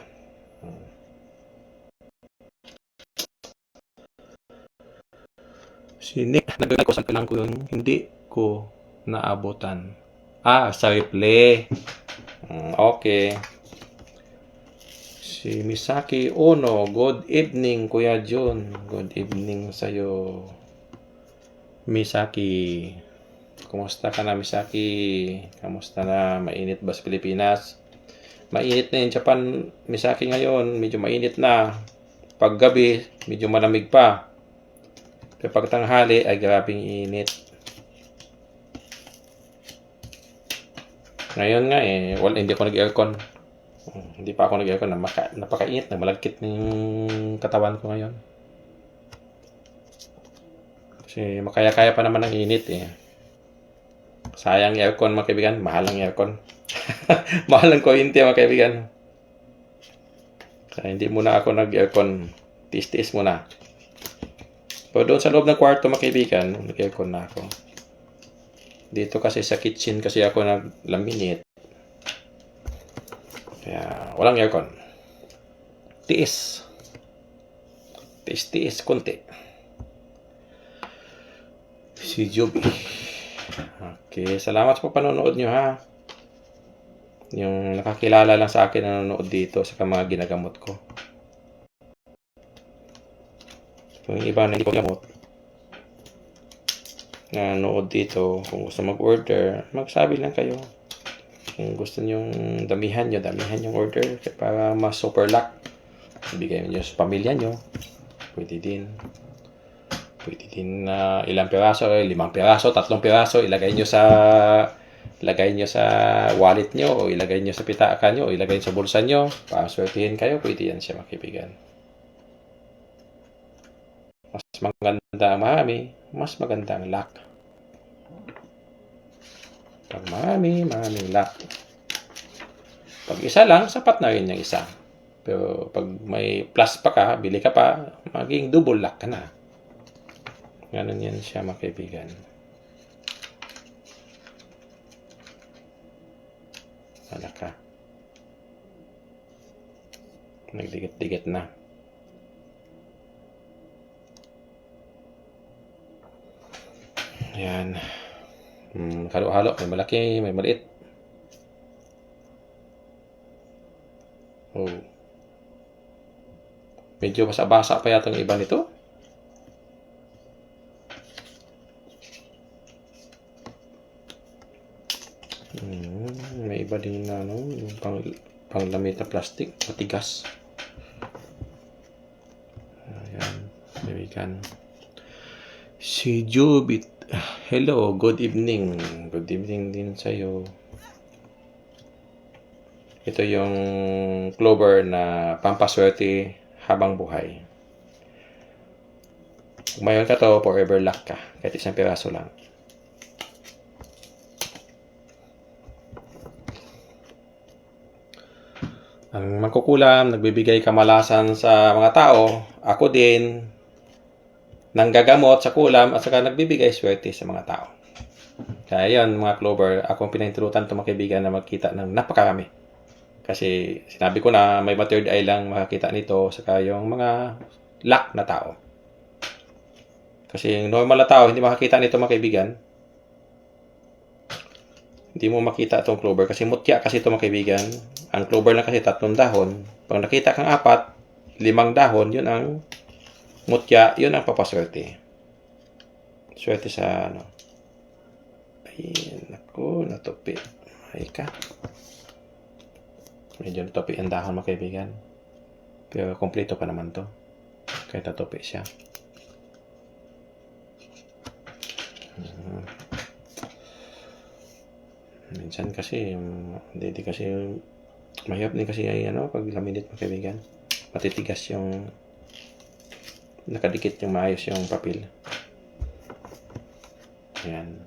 Si Nick, nag-like ko sa lang ko yun. Hindi ko naabutan. Sa replay. Okay. Si Misaki Ono, good evening, Kuya John. Good evening sa'yo, Misaki. Kumusta ka na, Misaki? Kamusta na? Mainit ba sa Pilipinas? Mainit na yung Japan, Misaki, ngayon. Medyo mainit na. Paggabi, medyo malamig pa. Pero pag tanghali, ay grabing init. Ngayon nga hindi ako nag-aircon. Hindi pa ako nag-aircon. Napakainit. Malagkit ng katawan ko ngayon. Kasi makaya-kaya pa naman ng init Sayang aircon, mga kaibigan. Mahal ang aircon. Mahal ang kuryente, mga kaibigan. Kaya hindi muna ako nag-aircon. Tiis-tiis muna. Pero doon sa loob ng kwarto, mga kaibigan, nag-aircon na ako. Dito kasi sa kitchen kasi ako nag-laminate. Kaya walang aircon. Tiis. Tiis-tiis, konti. Si Joby. Okay, salamat po panonood nyo, ha. Yung nakakilala lang sa akin na nanonood dito sa mga ginagamot ko. Yung iba na hindi ko gamot, nanonood dito, kung gusto mag-order, magsabi lang kayo. Kung gusto nyong damihan yung order para mas super luck. Ibigay nyo sa pamilya nyo. Pwede din ilang piraso, 5 piraso, 3 piraso, ilagay nyo sa wallet nyo, o ilagay nyo sa pitaka nyo, o ilagay nyo sa bulsa nyo, para swertihin kayo. Pwede yan siya, mga kaibigan. Mas maganda ang marami, mas maganda ang luck. Pag maraming luck. Pag isa lang, sapat na rin yung isa. Pero pag may plus pa ka, bili ka pa, maging double luck ka na. Ganun yan siya, mga kaibigan. Wala ka. Nagdikit-dikit na. Ayan. Halo-halo. May malaki, may maliit. Medyo basa-basa pa yata yung iba nito. panglamit na plastic, matigas. Ayan, kaibigan. Si Jubit, hello, good evening. Good evening din sa'yo. Ito yung clover na pampaswerte habang buhay. Kung mayroon ka to, forever luck ka. Kahit isang piraso lang. Ang mangkukulam, nagbibigay kamalasan sa mga tao. Ako din, nanggagamot sa kulam at saka nagbibigay swerte sa mga tao. Kaya yun, mga clover, akong pinahintulutan ito mga kaibigan na magkita ng napakarami. Kasi sinabi ko na may third eye lang makakita nito saka yung mga luck na tao. Kasi yung normal na tao, hindi makakita nito mga kaibigan. Hindi mo makita itong clover kasi mutya kasi ito mga kaibigan. Ang clover lang kasi 3 dahon. Pag nakita kang 4, 5 dahon, yun ang mutya, yun ang papaswerte. Swerte sa ano. Ayun, ako, natupi. Ay ka. Medyo natupi ang dahon mga kaibigan. Pero kompleto pa naman to. Kahit natupi siya. Minsan kasi hindi kasi mahirap din kasi ay pag laminate mga kaibigan. Matitigas yung nakadikit yung maayos yung papel. Ayan.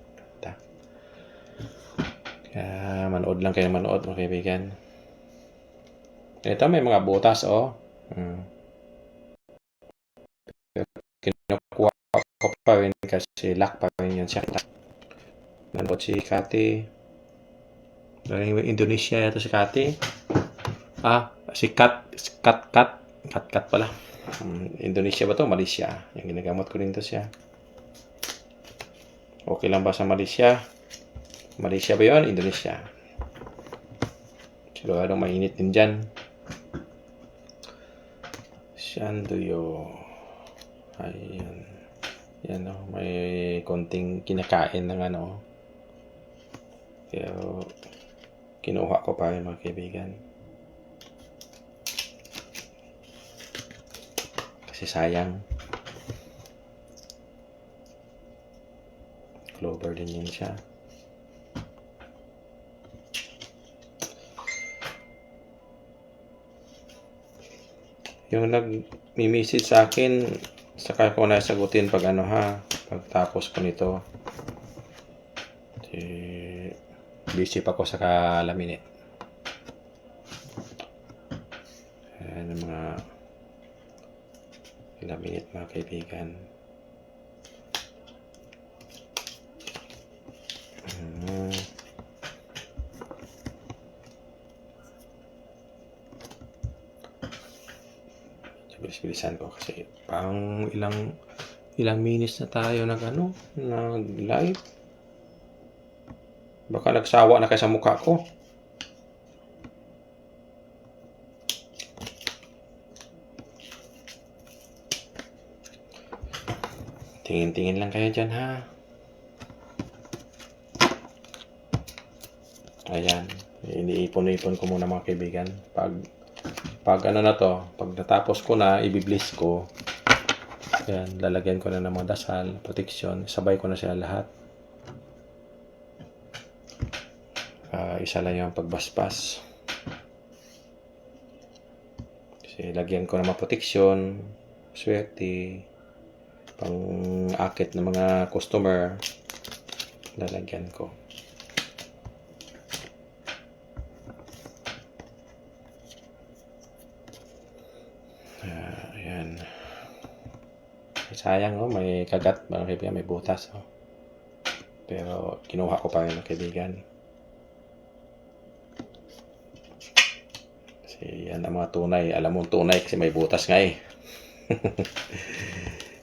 Kaya manood lang kayo manood mga kaibigan. Ito may mga butas kinukuha ko pa rin kasi lock pa rin yan siya. Nanood si Kati. Galing Indonesia yata si Kati. Si Kat pala. Indonesia ba to? Malaysia. Yung ginagamot ko rin to siya. Okay lang ba sa Malaysia? Malaysia ba yun? Indonesia. Sigurado mainit din dyan. Shanduyo. Ayan. Yan may konting kinakain ng Pero kinuha ko pa rin mga kaibigan. Kasi sayang. Clover din yun siya. Yung nag-message sa akin, saka ko na sagutin pag pagtapos ko nito. Busy pa ko sa laminate. Ayan ang mga laminate mga kaibigan. Bilis-bilisan ko kasi pang ilang minutes na tayo nag-live. Baka nagsawa na kayo sa mukha ko. Tingin-tingin lang kayo dyan ha. Ayan. Iniipon-ipon ko muna mga kaibigan. Pag na to, pag natapos ko na, ibibliss ko. Ayan, lalagyan ko na ng mga dasal, protection. Sabay ko na sila lahat. Isa lang yung pagbasbas. Kasi lagyan ko ng mga protection, swerte, pang akit ng mga customer, lalagyan ko. Ayan. Sayang may kagat mga kaibigan, may butas pero kinuha ko pa rin mga kaibigan. Yan ang mga tunay. Alam mo tunay kasi may butas nga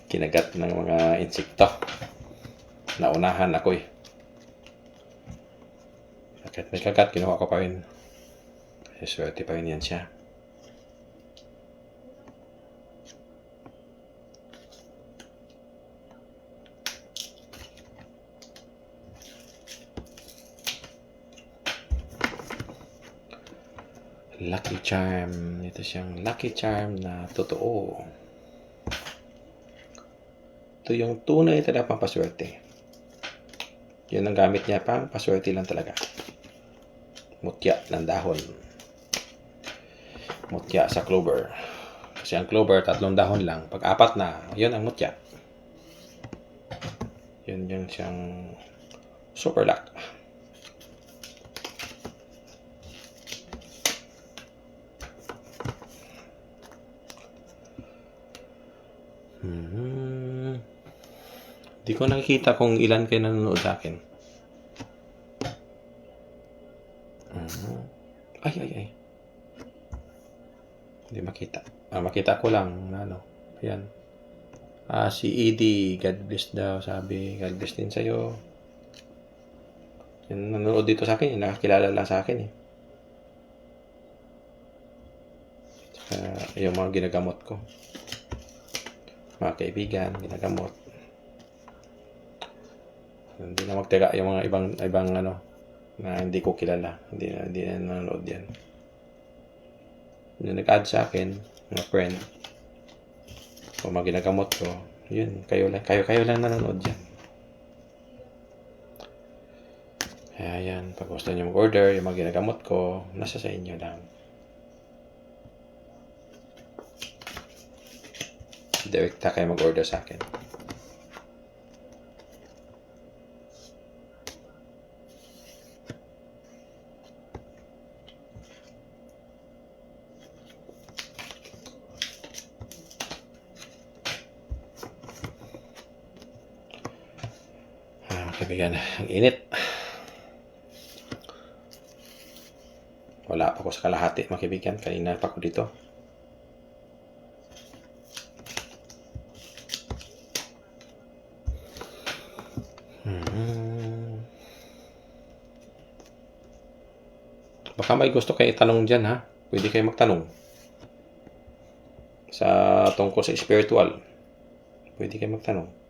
Kinagat ng mga insekto. Naunahan ako Kahit may kagat, kinuha ko pa rin. Kasi swerte pa rin yan siya. Lucky Charm. Ito siyang Lucky Charm na totoo. Ito yung tunay talaga pang paswerte. Yun ang gamit niya, pang paswerte lang talaga. Mutya ng dahon. Mutya sa clover. Kasi ang clover, 3 dahon lang. Pag 4 na, yun ang mutya. Yun yung siyang super luck. Di ko nakikita kung ilan kayo nanonood sa akin. Ay. Hindi makita. Makita ko lang na ano. Ayan. Si Edie, God bless daw, sabi. God bless din sa'yo. Yung nanonood dito sa akin, nakakilala lang sa akin eh. Yung mga ginagamot ko. Mga kaibigan, ginagamot. Hindi na magtaga yung mga ibang ano na hindi ko kilala. Hindi na nanonood yan. Yung nag-add sa akin, mga friend, o mga ginagamot ko, yun, kayo lang nanonood yan. Kaya yan, pag gusto nyo mag-order, yung mga ginagamot ko, nasa sa inyo lang. Direkta kayo mag-order sa akin. Kaibigan, ang init. Wala pa ako sa kalahati, mga kaibigan. Kanina pa ako dito. Baka may gusto kayo itanong dyan, ha? Pwede kayo magtanong. Sa tungkol sa spiritual. Pwede kayo magtanong.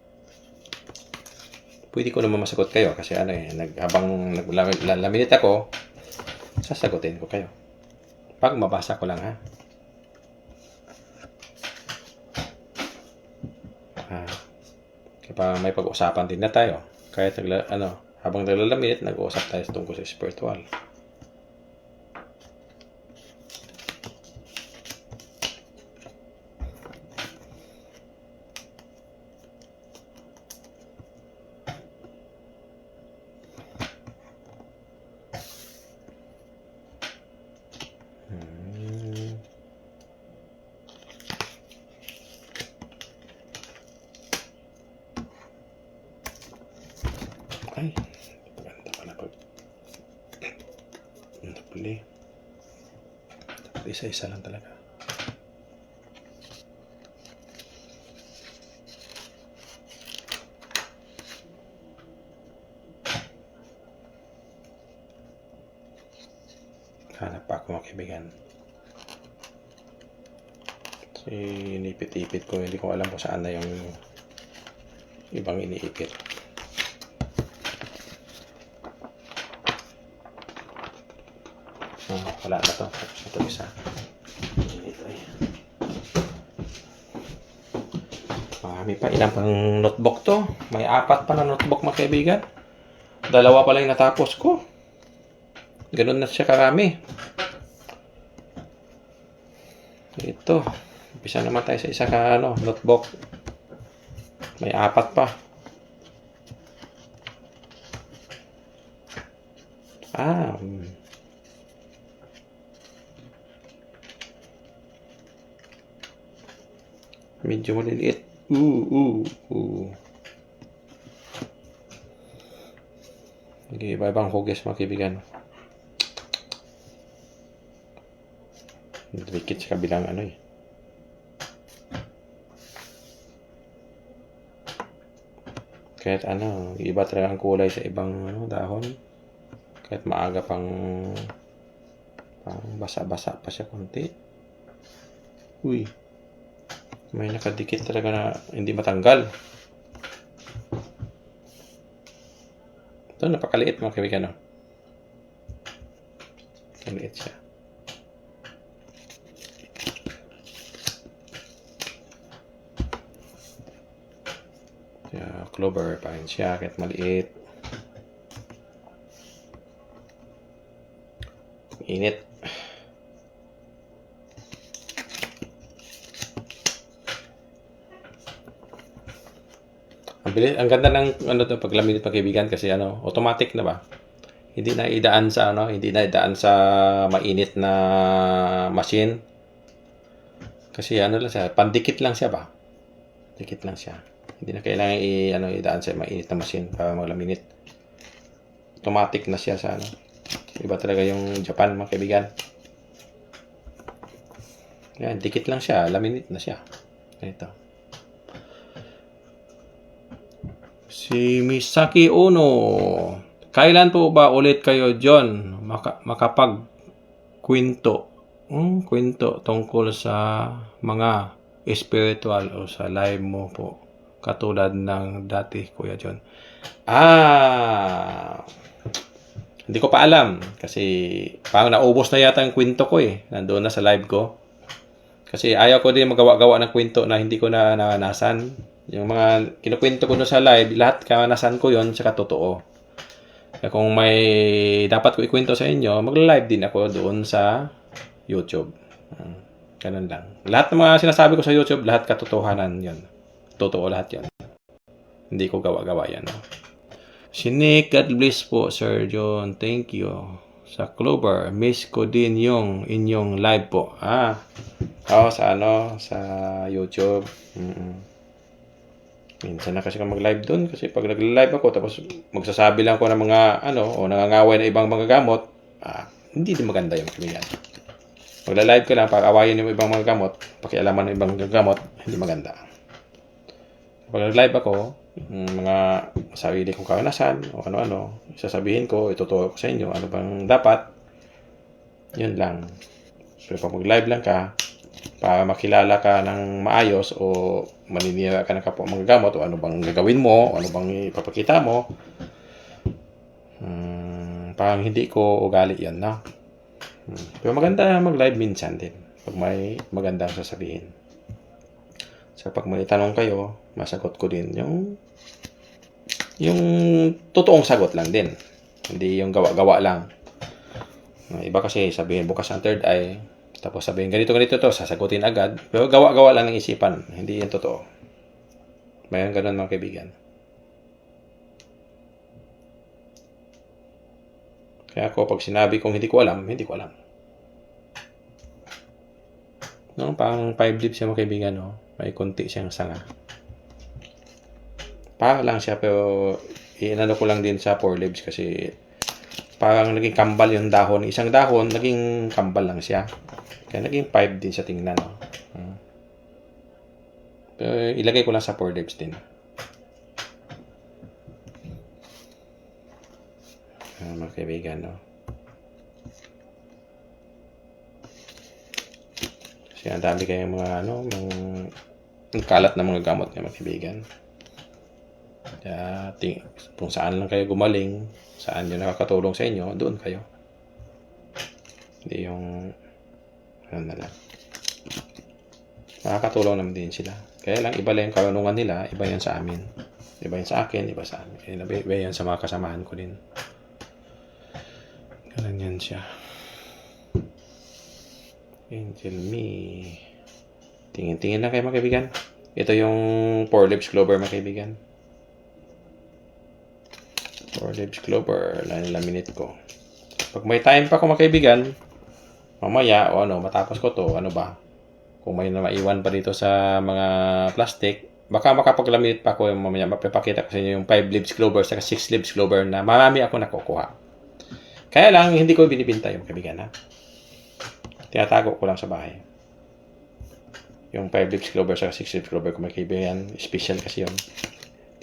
Pwede ko naman masagot kayo kasi habang naglaminit ako, sasagutin ko kayo. Pag mabasa ko lang, ha? Kapag may pag-usapan din na tayo, kahit habang naglaminit, nag-uusap tayo tungkol sa spiritual. Ay, maganda pala pag napuli. Isa-isa lang talaga. Hanap pa ako, mga kaibigan. Kasi inipit-ipit ko, hindi ko alam kung saan na yung ibang iniipit. Wala na to. Ito isa. Marami pa. Ilang pang notebook to. May 4 pa na notebook, mga kaibigan. 2 pa lang natapos ko. Ganun na siya karami. Ito. Umpisa naman tayo sa isa notebook. May 4 pa. Medyo maliliit. Sige, iba-ibang hugis, mga kaibigan. Dikit sa kabilang Kahit iba talaga ang kulay sa ibang dahon. Kahit maaga pang basa-basa pa siya konti. Uy. May nakadikit talaga na hindi matanggal. Ito, napakaliit, mga kaibigan. Kaliit siya. Clover pa rin siya kahit maliit. Init. Ang ganda ng ano to pag laminate mga kaibigan kasi ano, automatic na ba? Hindi na idaan sa ano, hindi na idaan sa mainit na machine. Kasi ano lang siya, pandikit lang siya ba? Dikit lang siya. Hindi na kailangan idaan sa mainit na machine para maglaminate. Automatic na siya sa ano. Iba talaga yung Japan mga kaibigan. Yan, dikit lang siya, laminate na siya. Ito. Si Misaki Ono. Kailan po ba ulit kayo, John, makapag-kwento? Kwento tungkol sa mga spiritual o sa live mo po. Katulad ng dati, Kuya John. Hindi ko pa alam. Kasi parang naubos na yata ang kwento ko eh. Nandoon na sa live ko. Kasi ayaw ko din magawa-gawa ng kwento na hindi ko na naranasan. Yung mga kinukwento ko doon sa live, lahat karanasan ko yon sa totoo. Kaya kung may dapat ko ikwento sa inyo, mag-live din ako doon sa YouTube. Ganun lang. Lahat ng mga sinasabi ko sa YouTube, lahat katotohanan yon. Totoo lahat yon. Hindi ko gawa-gawa yan. No? Si Nick, God bless po, Sir John. Thank you. Sa Clover, miss ko din yung inyong live po. Sa YouTube. Minsan na kasi mag-live doon kasi pag nag-live ako tapos magsasabi lang ako ng mga o nangangaway na ibang mga gamot, hindi din maganda yung kaibigan. Magla-live ka lang para awayin yung ibang mga gamot, pakialaman ng ibang gamot, hindi maganda. Pag nag-live ako, mga sarili kong karanasan o ano-ano, sasabihin ko, ituturo ko sa inyo ano bang dapat. Yun lang. Pero pag mag-live lang ka, para makilala ka ng maayos o maninira ka ng kapwa mga gamot o ano bang gagawin mo o ano bang ipapakita mo, parang hindi ko ugali yan, no? Pero maganda mag-live minsan din pag may magandang sasabihin. So pag may tanong kayo, masagot ko din yung totoong sagot lang din, hindi yung gawa-gawa lang. Iba kasi sabihin bukas ang third eye, tapos sabihin ganito to, sasagutin agad. Pero gawa-gawa lang ng isipan, hindi yan totoo. Mayroon ganun mga kaibigan. Kaya ako pag sinabi kong hindi ko alam, hindi ko alam. No, parang 5 lips siya mga kaibigan, no? May konti siyang sanga. Para lang siya, pero inano ko lang din sa 4 lips kasi parang naging kambal yung dahon. Isang dahon, naging kambal lang siya. Kaya naging 5 din siya tingnan. No? Pero ilagay ko lang sa 4 lips din. Mga kaibigan, no? Kasi ang dami kayong mga, ang kalat na mga gamot niya, mga kaibigan. Kaya, kung saan lang kayo gumaling, saan yun nakakatulong sa inyo, doon kayo. Hindi yung na lang. Nakakatulong naman din sila. Kaya lang, iba lang yung karunungan nila, iba yan sa amin. Iba yan sa akin, iba sa amin. Iba yan sa mga kasamahan ko din. Ganun yan siya. Angel me. Tingin-tingin lang kayo mga kaibigan. Ito yung 4 lips clover mga kaibigan. 4 lips clover. Laminate ko. Pag may time pa ako mga kaibigan, mamaya matapos ko to, kung may maiwan pa dito sa mga plastic, baka makapaglaminate pa ako mamaya, mapapakita ko sa inyo yung 5 leaves clover sa 6 leaves clover na marami ako nakukuha. Kaya lang, hindi ko binibinta yung kaibigan, ha? Tinatago ko lang sa bahay. Yung 5 leaves clover sa 6 leaves clover ko may kaibigan, special kasi yun.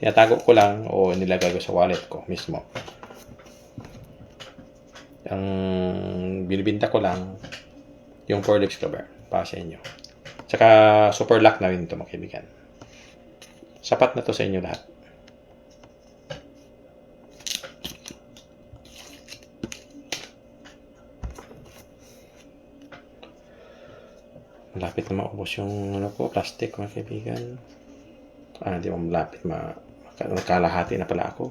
Tinatago ko lang o nilagay ko sa wallet ko mismo. Ang binibinta ko lang yung 4 leaves clover para sa inyo. Tsaka super lock na rin ito mga kaibigan. Sapat na to sa inyo lahat. Malapit na maubos yung plastic mga kaibigan. Hindi mo malapit Kalahati na pala ako.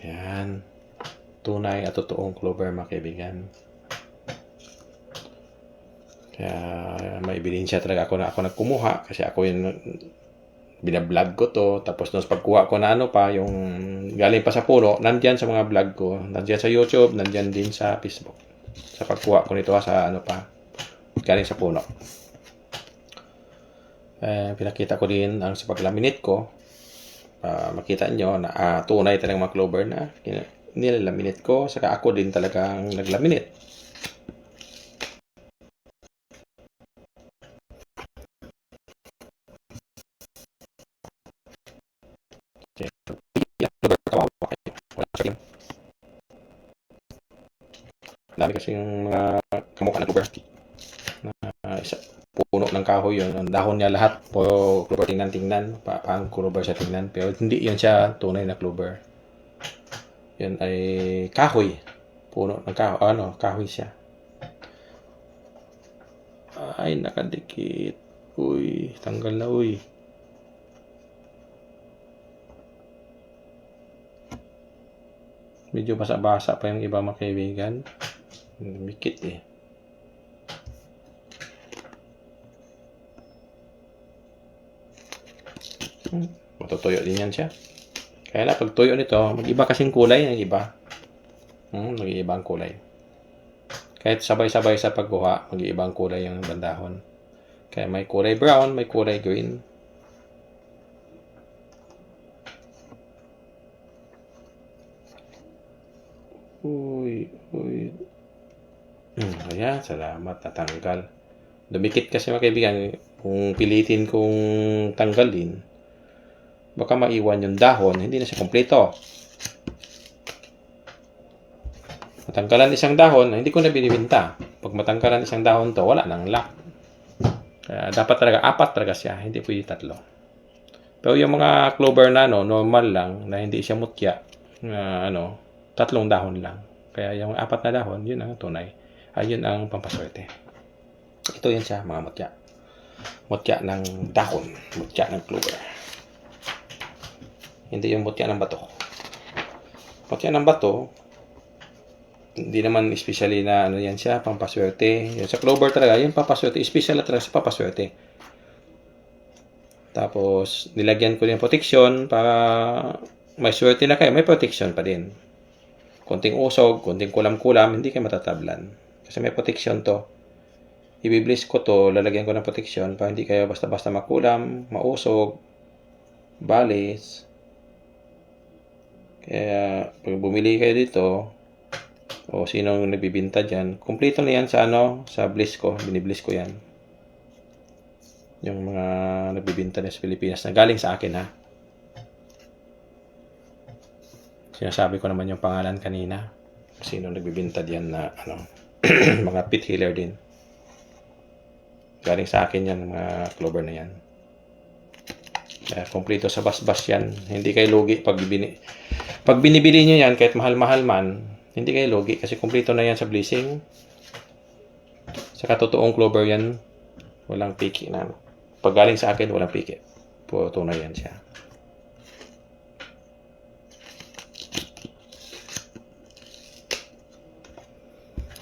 Yan. Tunay at totoong clover, mga kaibigan. Kaya may ebidensya talaga ako na ako nagkumuha kasi ako yung binablog ko to. Tapos nung pagkuha ko na yung galing pa sa puno, nandyan sa mga vlog ko, nandyan sa YouTube, nandyan din sa Facebook. Sa pagkuha ko nito sa galing sa puno. Pinakita ko din ang sa paglaminate ko. Makita nyo na tunay talagang mga clover na nilalaminate ko. Saka ako din talagang naglaminate. Dami kasi yung mga kamukha na clover na isa puno ng kahoy yun. Ang dahon niya lahat po clover, tingnan pang clover siya tingnan, pero hindi yun siya tunay na clover. Yun ay kahoy, puno ng kahoy, kahoy siya. Ay, nakadikit. Uy, tanggal na uy. Medyo basa-basa pa yung iba, mga kaibigan. Mikit eh. Matutuyo din yan siya. Kaya na, pag tuyo nito, mag-iba kasing kulay ng iba. Mag-iiba ang kulay. Kahit sabay-sabay sa pagkuha, mag-iiba ang kulay yung bandahon. Kaya may kulay brown, may kulay green. Uy. Ayan, salamat, natanggal. Dumikit kasi, mga kaibigan. Kung pilitin kong tanggalin, baka maiwan yung dahon, hindi na siya kompleto. Matanggalan isang dahon, hindi ko na binibenta. Pag matanggalan isang dahon to, wala nang lock. Kaya dapat talaga 4 talaga siya, hindi pwede 3. Pero yung mga clover na normal lang, na hindi siya mutya, 3 dahon lang. Kaya yung 4 na dahon, yun ang tunay. Ayun ang pampaswerte. Ito yun siya, mga mutya. Mutya ng dahon, mutya ng clover. Hindi yung mutya ng bato. Mutya ng bato, hindi naman especially na yan siya, pampaswerte. Yung sa clover talaga, yung pampaswerte, special talaga sa pampaswerte. Tapos, nilagyan ko din protection para may swerte na kayo, may protection pa din. Konting usog, konting kulam-kulam, hindi kayo matatablan. Kasi may protection to. I-bliss ko to, lalagyan ko ng protection para hindi kayo basta-basta makulam, mausog, balis. Kaya, pag bumili kayo dito, o sinong nagbibinta dyan, kumpleto na yan sa sa bliss ko, binibliss ko yan. Yung mga nagbibinta na sa Pilipinas na galing sa akin, ha. Sinasabi ko naman yung pangalan kanina. Sino nagbibinta diyan na mga pit healer din. Galing sa akin yan, mga clover na yan. Kaya kumpleto sa basbas yan. Hindi kayo lugi pag binibili nyo yan, kahit mahal-mahal man, hindi kayo lugi kasi kumpleto na yan sa blessing. Sa katotoong clover yan, walang piki na. Pag galing sa akin, walang piki. Puro tunay yan siya.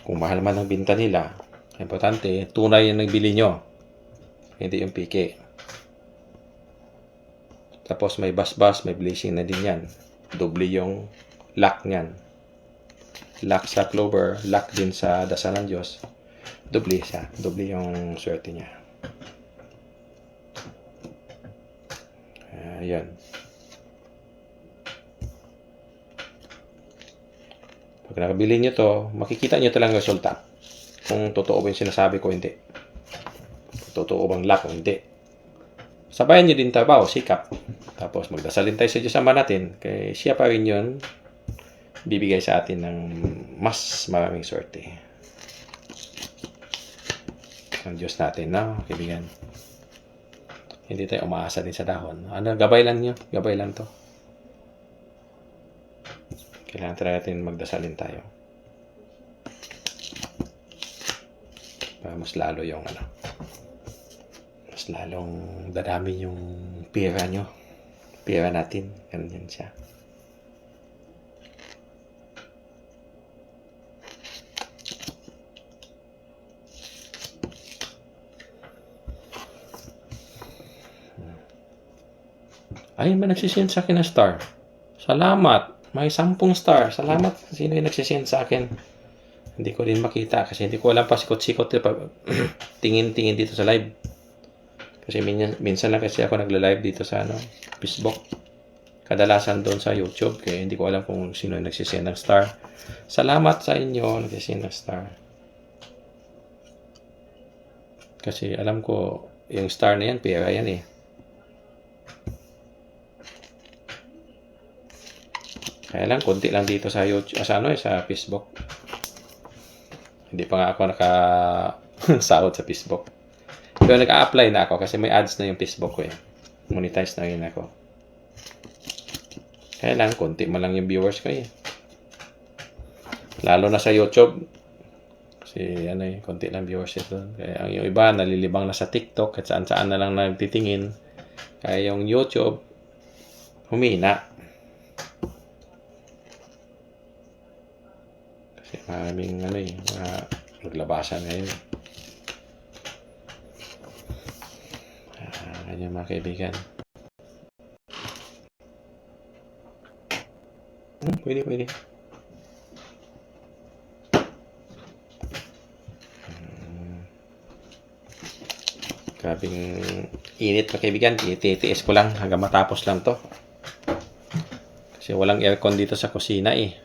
Kung mahal man ang binta nila, importante, tunay yung nagbili nyo. Hindi yung piki. Tapos may basbas, may blessing na din yan. Doble yung luck niyan. Luck sa clover, luck din sa dasal ng Diyos. Doble siya. Doble yung swerte niya. Ayan. Pag nakabili nyo to, makikita nyo talagang resulta. Kung totoo ba yung sinasabi ko, hindi. Totoo bang luck o hindi. Sabayan nyo din trabaho, sikap. Tapos magdasalin tayo sa Diyos Ama natin. Kaya siya pa rin yun bibigay sa atin ng mas maraming swerte. Ang Diyos natin, kaibigan. Hindi tayo umaasa din sa dahon. Gabay lang nyo. Gabay lang to. Kailangan talaga natin magdasalin tayo. Para mas lalo yung lalong dadami yung pera nyo. Pera natin. Ganun yan siya. Ayun ba nagsisend sa akin na star? Salamat. May 10 star. Salamat. Sino yung nagsisend sa akin? Hindi ko din makita kasi hindi ko alam pa sikot-sikot tingin-tingin dito sa live. Kasi minsan lang kasi ako nagla-live dito sa Facebook. Kadalasan doon sa YouTube kaya hindi ko alam kung sino yung nagsisend ng star. Salamat sa inyo nagsisend ng star. Kasi alam ko yung star na yan, pera yan eh. Kaya lang, konti lang dito sa YouTube, sa Facebook. Hindi pa nga ako naka-sahod sa Facebook. Pero nag-a-apply na ako kasi may ads na yung Facebook ko eh. Monetize na yun ako. Kaya lang, konti man lang yung viewers ko eh. Lalo na sa YouTube. Kasi konti lang viewers ito. Kaya yung iba, nalilibang na sa TikTok at saan-saan na lang nagtitingin. Kaya yung YouTube, humina. Maraming mga naglabasan ngayon. Ganyan mga kaibigan. Pwede. Grabing init mga kaibigan. Titiis ko lang hanggang matapos lang to. Kasi walang aircon dito sa kusina eh.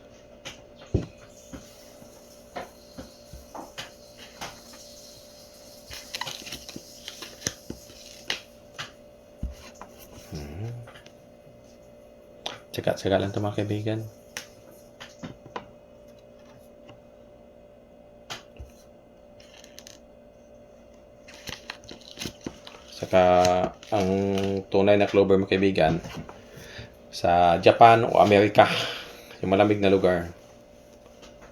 Tsaga lang ito mga kaibigan. Saka ang tunay na clover mga kaibigan sa Japan o Amerika, yung malamig na lugar.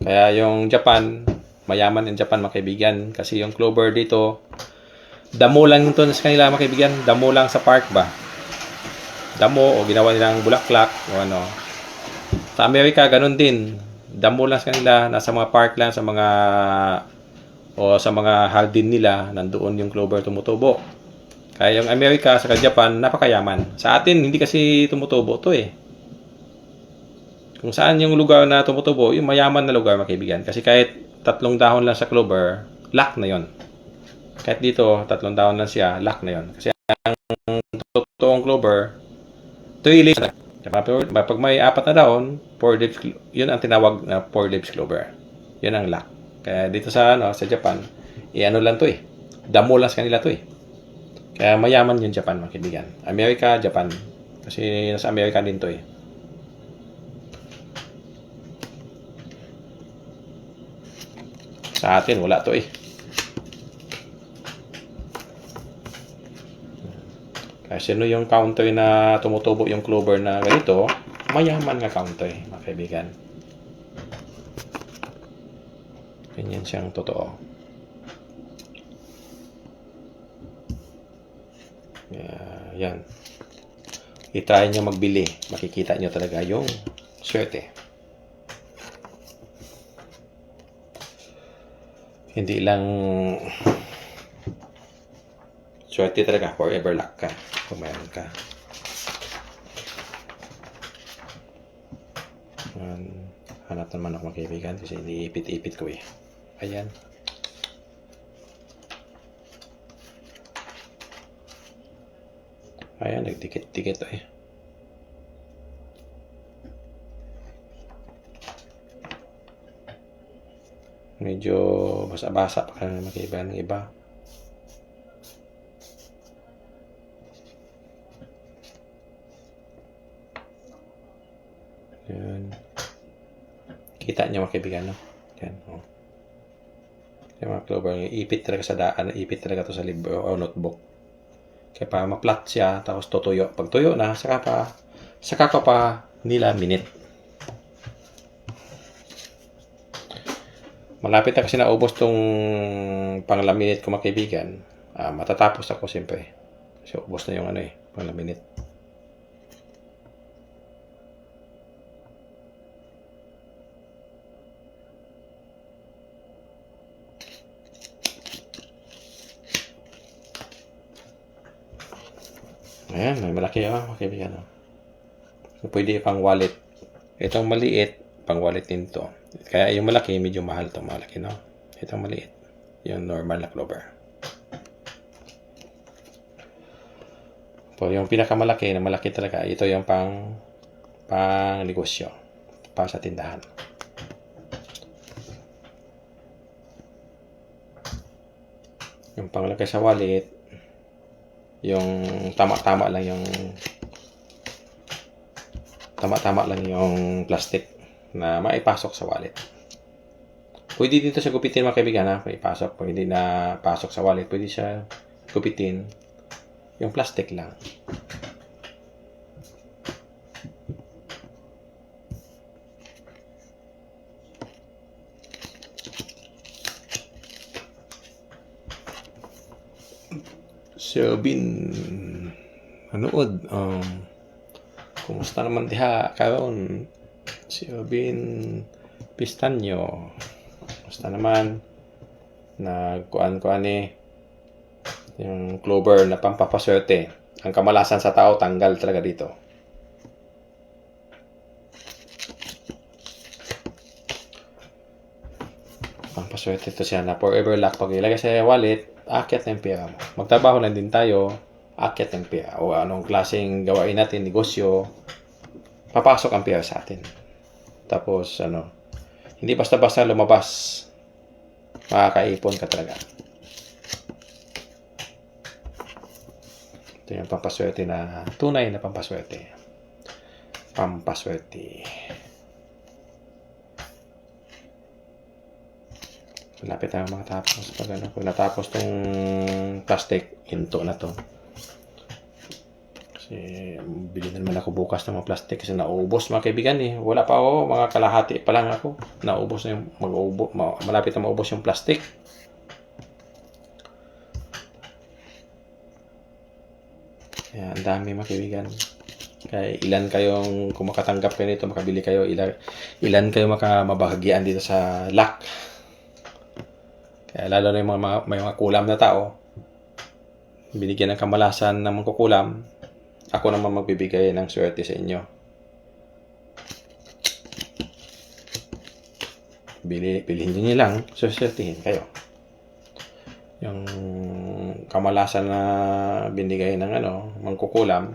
Kaya yung Japan, mayaman yung Japan mga kaibigan kasi yung clover dito damo lang ito sa kanila mga kaibigan. Damo lang sa park ba? Damo o ginawa nilang bulaklak o Sa Amerika, ganun din. Damo lang sa kanila. Nasa mga park lang, sa mga hardin nila, nandoon yung clover tumutubo. Kaya yung Amerika sa Japan, napakayaman. Sa atin, hindi kasi tumutubo to eh. Kung saan yung lugar na tumutubo, yung mayaman na lugar, mga kaibigan. Kasi kahit 3 dahon lang sa clover, luck na yon. Kahit dito, 3 dahon lang siya, luck na yon. Kasi ang totoong clover, 3 leaves na. Pag may 4 na dahon, 4 leaves, yun ang tinawag na 4 leaves clover. Yun ang luck. Kaya dito sa Japan, lang to eh. Damo lang sa kanila to eh. Kaya mayaman yung Japan mga kaibigan. Amerika, Japan. Kasi nasa Amerika din to eh. Sa atin, wala to eh. Kasi yung counter na tumutubo yung clover na ganito, mayaman nga counter, mga kaibigan. Ganyan siyang totoo. Yan. I-try nyo magbili. Makikita nyo talaga yung swerte. Hindi lang swerte talaga, forever luck ka kung mayroon ka. Hanap naman ako mga kaibigan kasi iniipit-ipit ko eh. Ayan. Ayan, nagdikit-dikit eh. Medyo basa-basa pa mga kaibigan ng iba. Yan. Kita niyo mga kaibigan, no? Yan, oh. Yung mga clover, ipit talaga sa daan, ipit talaga to sa libro o notebook. Kaya pa ma-plot siya, tapos tutuyo. Pag tuyo na, saka ka pa nilaminate. Malapit na kasi naubos tong panglaminate ko mga kaibigan. Matatapos ako siyempre. So, ubos na yung ano pang laminate. Ayan, may malaki mga kaibigan. So, pwede pang wallet. Itong maliit, pang wallet din to. Kaya yung malaki, medyo mahal to. Malaki, no? Itong maliit. Yung normal na clover. Po, yung pinakamalaki, na malaki talaga, ito yung pang negosyo. Pang sa tindahan. Yung panglagay sa wallet, yung tama-tama lang yung plastic na maipasok sa wallet. Pwede dito sa gupitin mga kaibigan ha, maipasok. Pwede na pasok sa wallet, pwede siya gupitin. Yung plastic lang. So, manood. Kumusta naman diha karon? Si Obin Pistanyo. Kumusta naman? Nagkuan yung clover na pampapaswerte. Ang kamalasan sa tao tanggal talaga dito. Pampaswerte ito siya na forever lock. Pag ilagay sa wallet, aakyat na yung pera mo. Magtrabaho lang din tayo, aakyat ng pera. O anong klaseng gawain natin, negosyo, papasok ang pera sa atin. Tapos, hindi basta-basta lumabas. Makakaipon ka talaga. Ito yung pampaswerte na, tunay na pampaswerte. Pampaswerte. Malapit tayo makatapos. Pag natapos tong plastic, into na to. Kasi bili na naman ako bukas ng mga plastic kasi naubos mga kaibigan Wala pa ako, mga kalahati pa lang ako. Naubos na yung, malapit na maubos yung plastic. Kaya ang dami mga kaibigan. Kaya ilan kayong, kung makatanggap kayo nito, makabili kayo, ilan kayo mabahagian dito sa luck. Kaya lalo na yung may mga kulam na tao, binigyan ng kamalasan ng mga kukulam, ako naman magbibigay ng swerte sa inyo. Bilhin nyo lang, swertihin kayo. Yung kamalasan na binigay ng mangkukulam,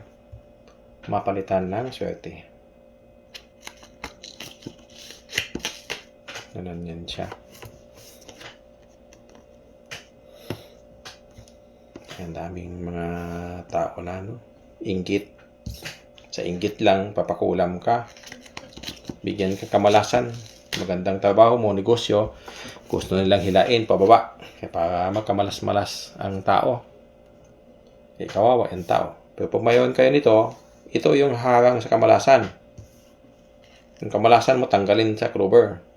mapalitan ng swerte. Ganun yan siya. Ang daming mga tao na inggit. Sa inggit lang, papakulam ka. Bigyan ka kamalasan. Magandang trabaho mo, negosyo. Gusto nilang hilain, pababa. Kaya para magkamalas-malas ang tao. Kawawa yung tao. Pero pag mayon kayo nito, ito yung harang sa kamalasan. Yung kamalasan mo, tanggalin sa clover.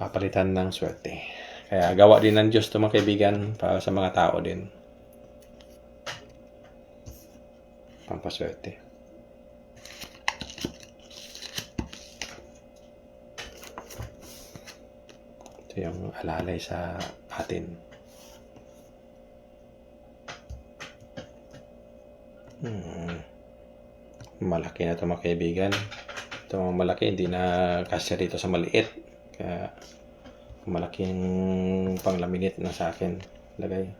Papalitan ng swerte. Kaya gawa din ng Diyos ito mga kaibigan para sa mga tao din. Pampaswerte. Ito yung alalay sa atin. Malaki na ito mga kaibigan. Ito mga malaki, hindi na kasya dito sa maliit. Kaya malaking panglaminate na sa akin lagay.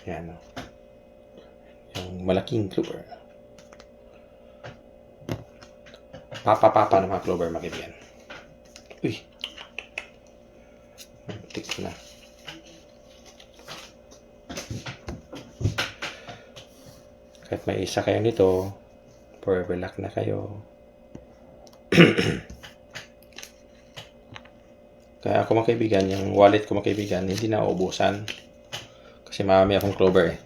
Yan yung malaking clover. Papa ng mga clover mga kaibigan. Uy, tik na. Kahit may isa kayo nito, forever lock na kayo. Kaya ako mga kaibigan, yung wallet ko mga kaibigan, hindi na uubusan. Kasi marami akong Clover eh.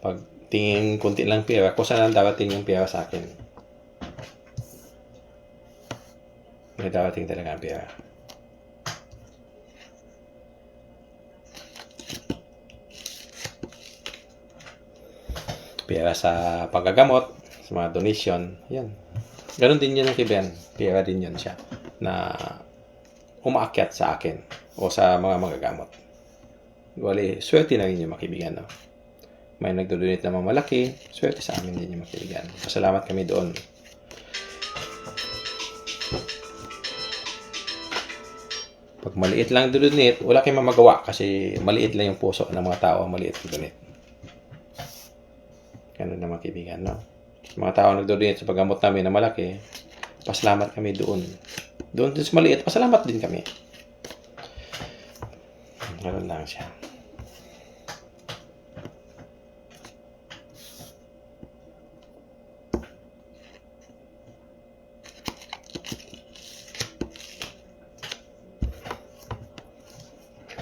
Pag tingin kunti lang pera, kung saan lang darating yung pera sa akin. May darating talaga ang pera. Pera sa paggagamot, sa mga donation, yan. Ganon din yun ang kaibigan. Pera din yun siya na umaakyat sa akin o sa mga magagamot. Wali, swerte na rin yung mga kaibigan, no? May nagdodonate namang malaki, swerte sa amin din yung mga kaibigan. Pasalamat kami doon. Pag maliit lang donate, wala kayong mamagawa kasi maliit lang yung puso ng mga tao, maliit yung donate. Ganun na mga kaibigan, no? Mga tao nagdodonate sa paggamot namin na malaki, pasalamat kami doon. Doon din sa maliit, pasalamat din kami. Ganun lang siya.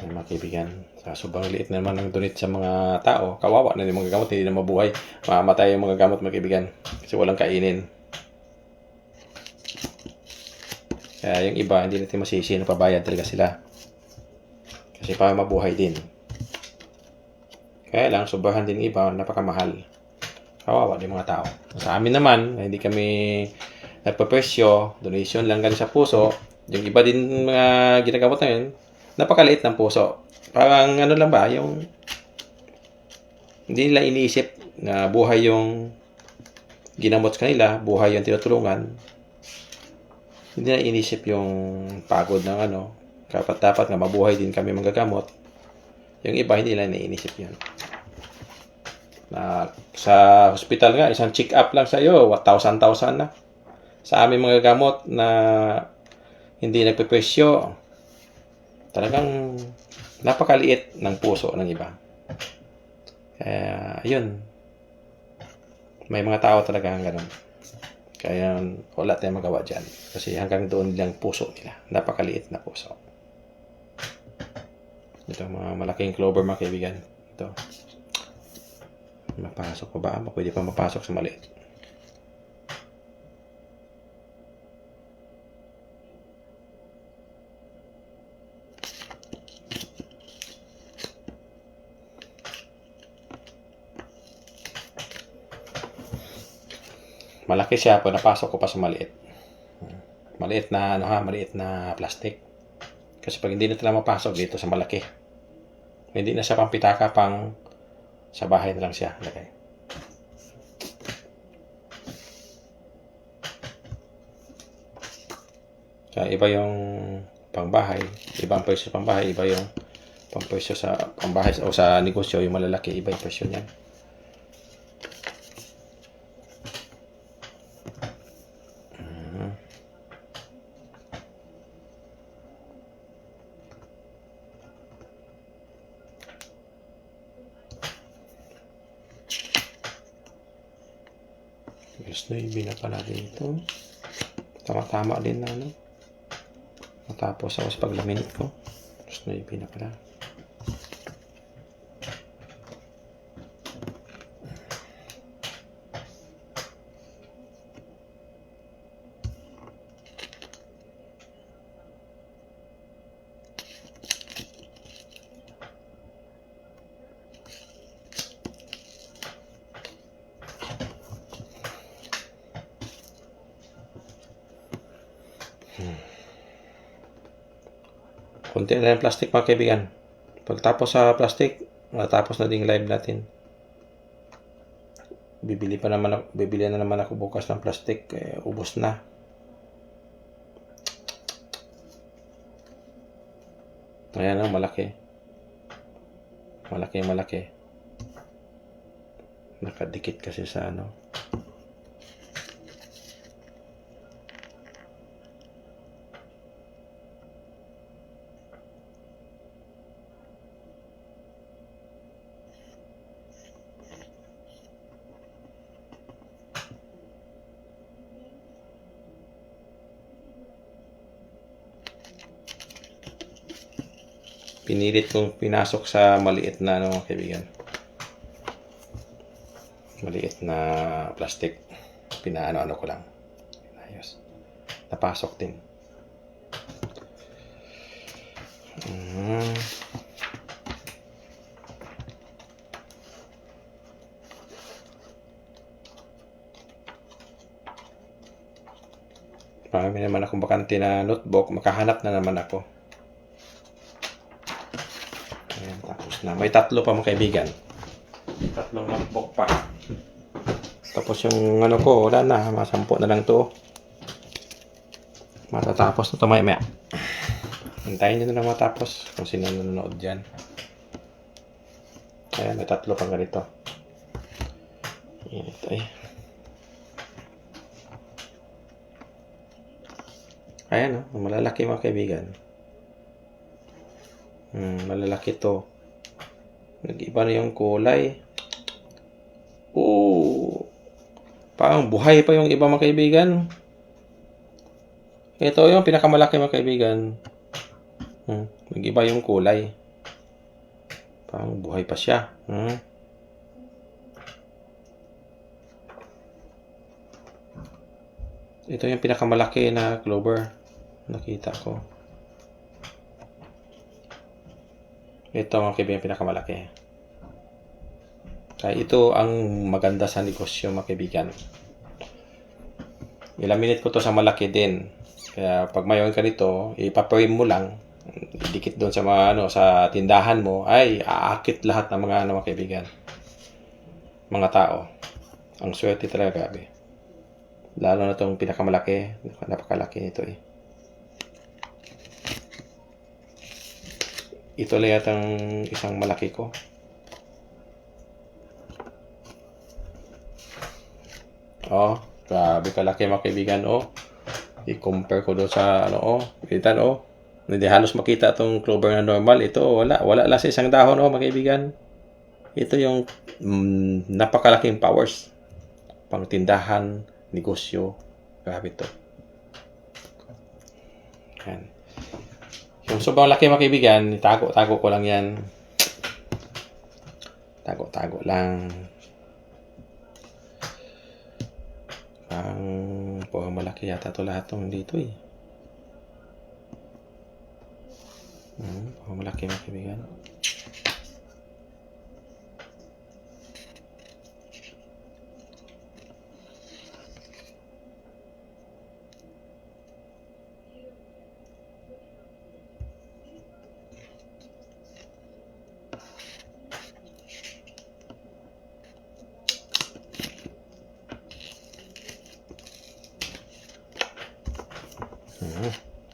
Mga kaibigan, sa sobrang liit naman ng donate sa mga tao, kawawa na yung mga gamot, hindi na mabuhay, mamamatay yung mga gamot mga kaibigan kasi walang kainin. Kaya yung iba hindi natin masisi na pabayad talaga sila kasi para mabuhay din. Kaya lang sobrahan din iba, napakamahal, kawawa din mga tao. Sa amin naman, hindi kami nagpapresyo, donation lang galing sa puso. Yung iba din mga ginagamot na yun, napakaliit ng puso. Parang ano lang ba, yung hindi nila iniisip na buhay yung ginamot sa kanila, buhay yung tinutulungan. Hindi nila iniisip yung pagod ng ano, dapat nga mabuhay din kami manggagamot. Yung iba hindi nila iniisip yun. Na sa hospital nga, isang check-up lang sa iyo, 1,000 na. Sa amin mga gamot na hindi nagpepresyo, talagang napakaliit ng puso ng iba. Kaya, yun. May mga tao talaga ang ganun. Kaya, wala tayong magawa dyan. Kasi hanggang doon lang puso nila. Napakaliit na puso. Ito, mga malaking Clover mga kaibigan. Ito. Mapasok pa ba? Pwede pa mapasok sa maliit. Malaki siya po, napasok ko pa sa maliit. Maliit na, maliit na plastic. Kasi pag hindi na talaga mapasok dito sa malaki, hindi na siya pang pitaka, pang sa bahay na lang siya. Okay. Kaya iba yung pangbahay, ibang presyo pangbahay, iba yung pangpresyo sa pangbahay o sa negosyo, yung malalaki, iba yung presyo niyan. Gusto na ibina pala dito. Tama-tama din na, no? Matapos ako sa paglaminit ko. Gusto na ibina pala. Kunti na yung plastic mga kaibigan. Pagtapos sa plastic, matapos na ding live natin. Bibili na naman ako bukas ng plastic, ubos na. Ayan ang malaki. Malaki. Nakadikit kasi sa ano. Pinilit kong pinasok sa maliit na ano, mga kaibigan. Maliit na plastic. Pinaano-ano ko lang. Ayos. Napasok din. Marami naman akong bakante na notebook. Makahanap na naman ako. Ayan, tapos na. May 3 pa mga kaibigan. 3 notebook pa. Tapos yung ano ko, wala na. Masampo na lang to. Matatapos na to maya. Hintayin nyo na lang matapos kung sino nanonood dyan. Ayan, may 3 pang ganito. Ito eh. Ayan o, malalaki mga kaibigan. Malalaki to. Nag-iba na yung kulay. Parang buhay pa yung iba mga kaibigan. Ito yung pinakamalaki mga kaibigan. Nag-iba yung kulay. Parang buhay pa siya. Ito yung pinakamalaki na clover. Nakita ko. Ito mga kaibigan, pinakamalaki. Kaya ito ang maganda sa negosyo mga kaibigan. Ilaminate ko to sa malaki din. Kaya pag mayroon ka nito, ipaprame mo lang. Dikit doon sa mga sa tindahan mo, ay aakit lahat ng mga mga kaibigan. Mga tao. Ang swerte talaga, grabe. Lalo na itong pinakamalaki. Napakalaki nito eh. Ito lang yatang isang malaki ko. Grabe kalaki mga kaibigan. I-compare ko doon sa Itan hindi halos makita itong clover na normal. Ito wala lang sa isang dahon mga kaibigan. Ito yung napakalaking powers. Pang tindahan, negosyo. Grabe ito. Yan. Yung sobrang laki mga kaibigan, tago ko lang yan. Tago lang. Parang malaki yata ito lahat ng dito eh. Parang malaki mga kaibigan.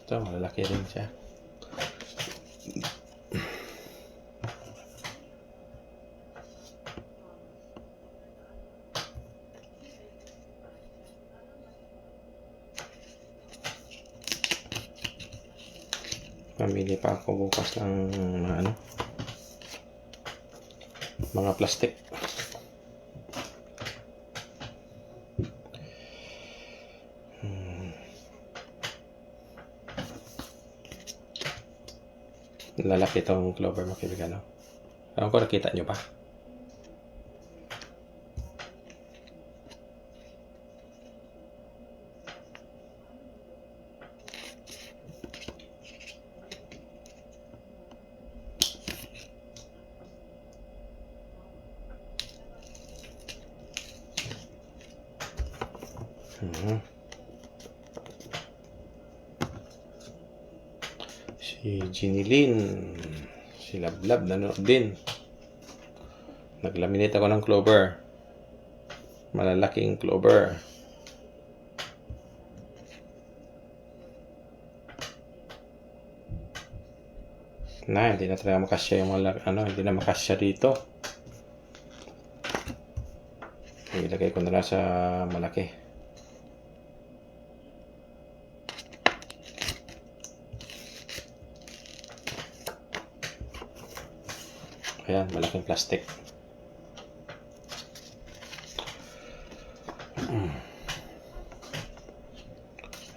Ito, malaki rin siya. Pamili pa ako bukas ng mga plastic. Lalaki itong clover mga kaibigan. Alam ko nakita nyo pa. Si Jinilin, si Lablab, nanonood din. Naglaminate ako ng clover. Malalaking clover. Hindi na talaga makasya yung hindi na makasya dito. Ilagay ko na lang sa malaki. Ayan, malaking plastic.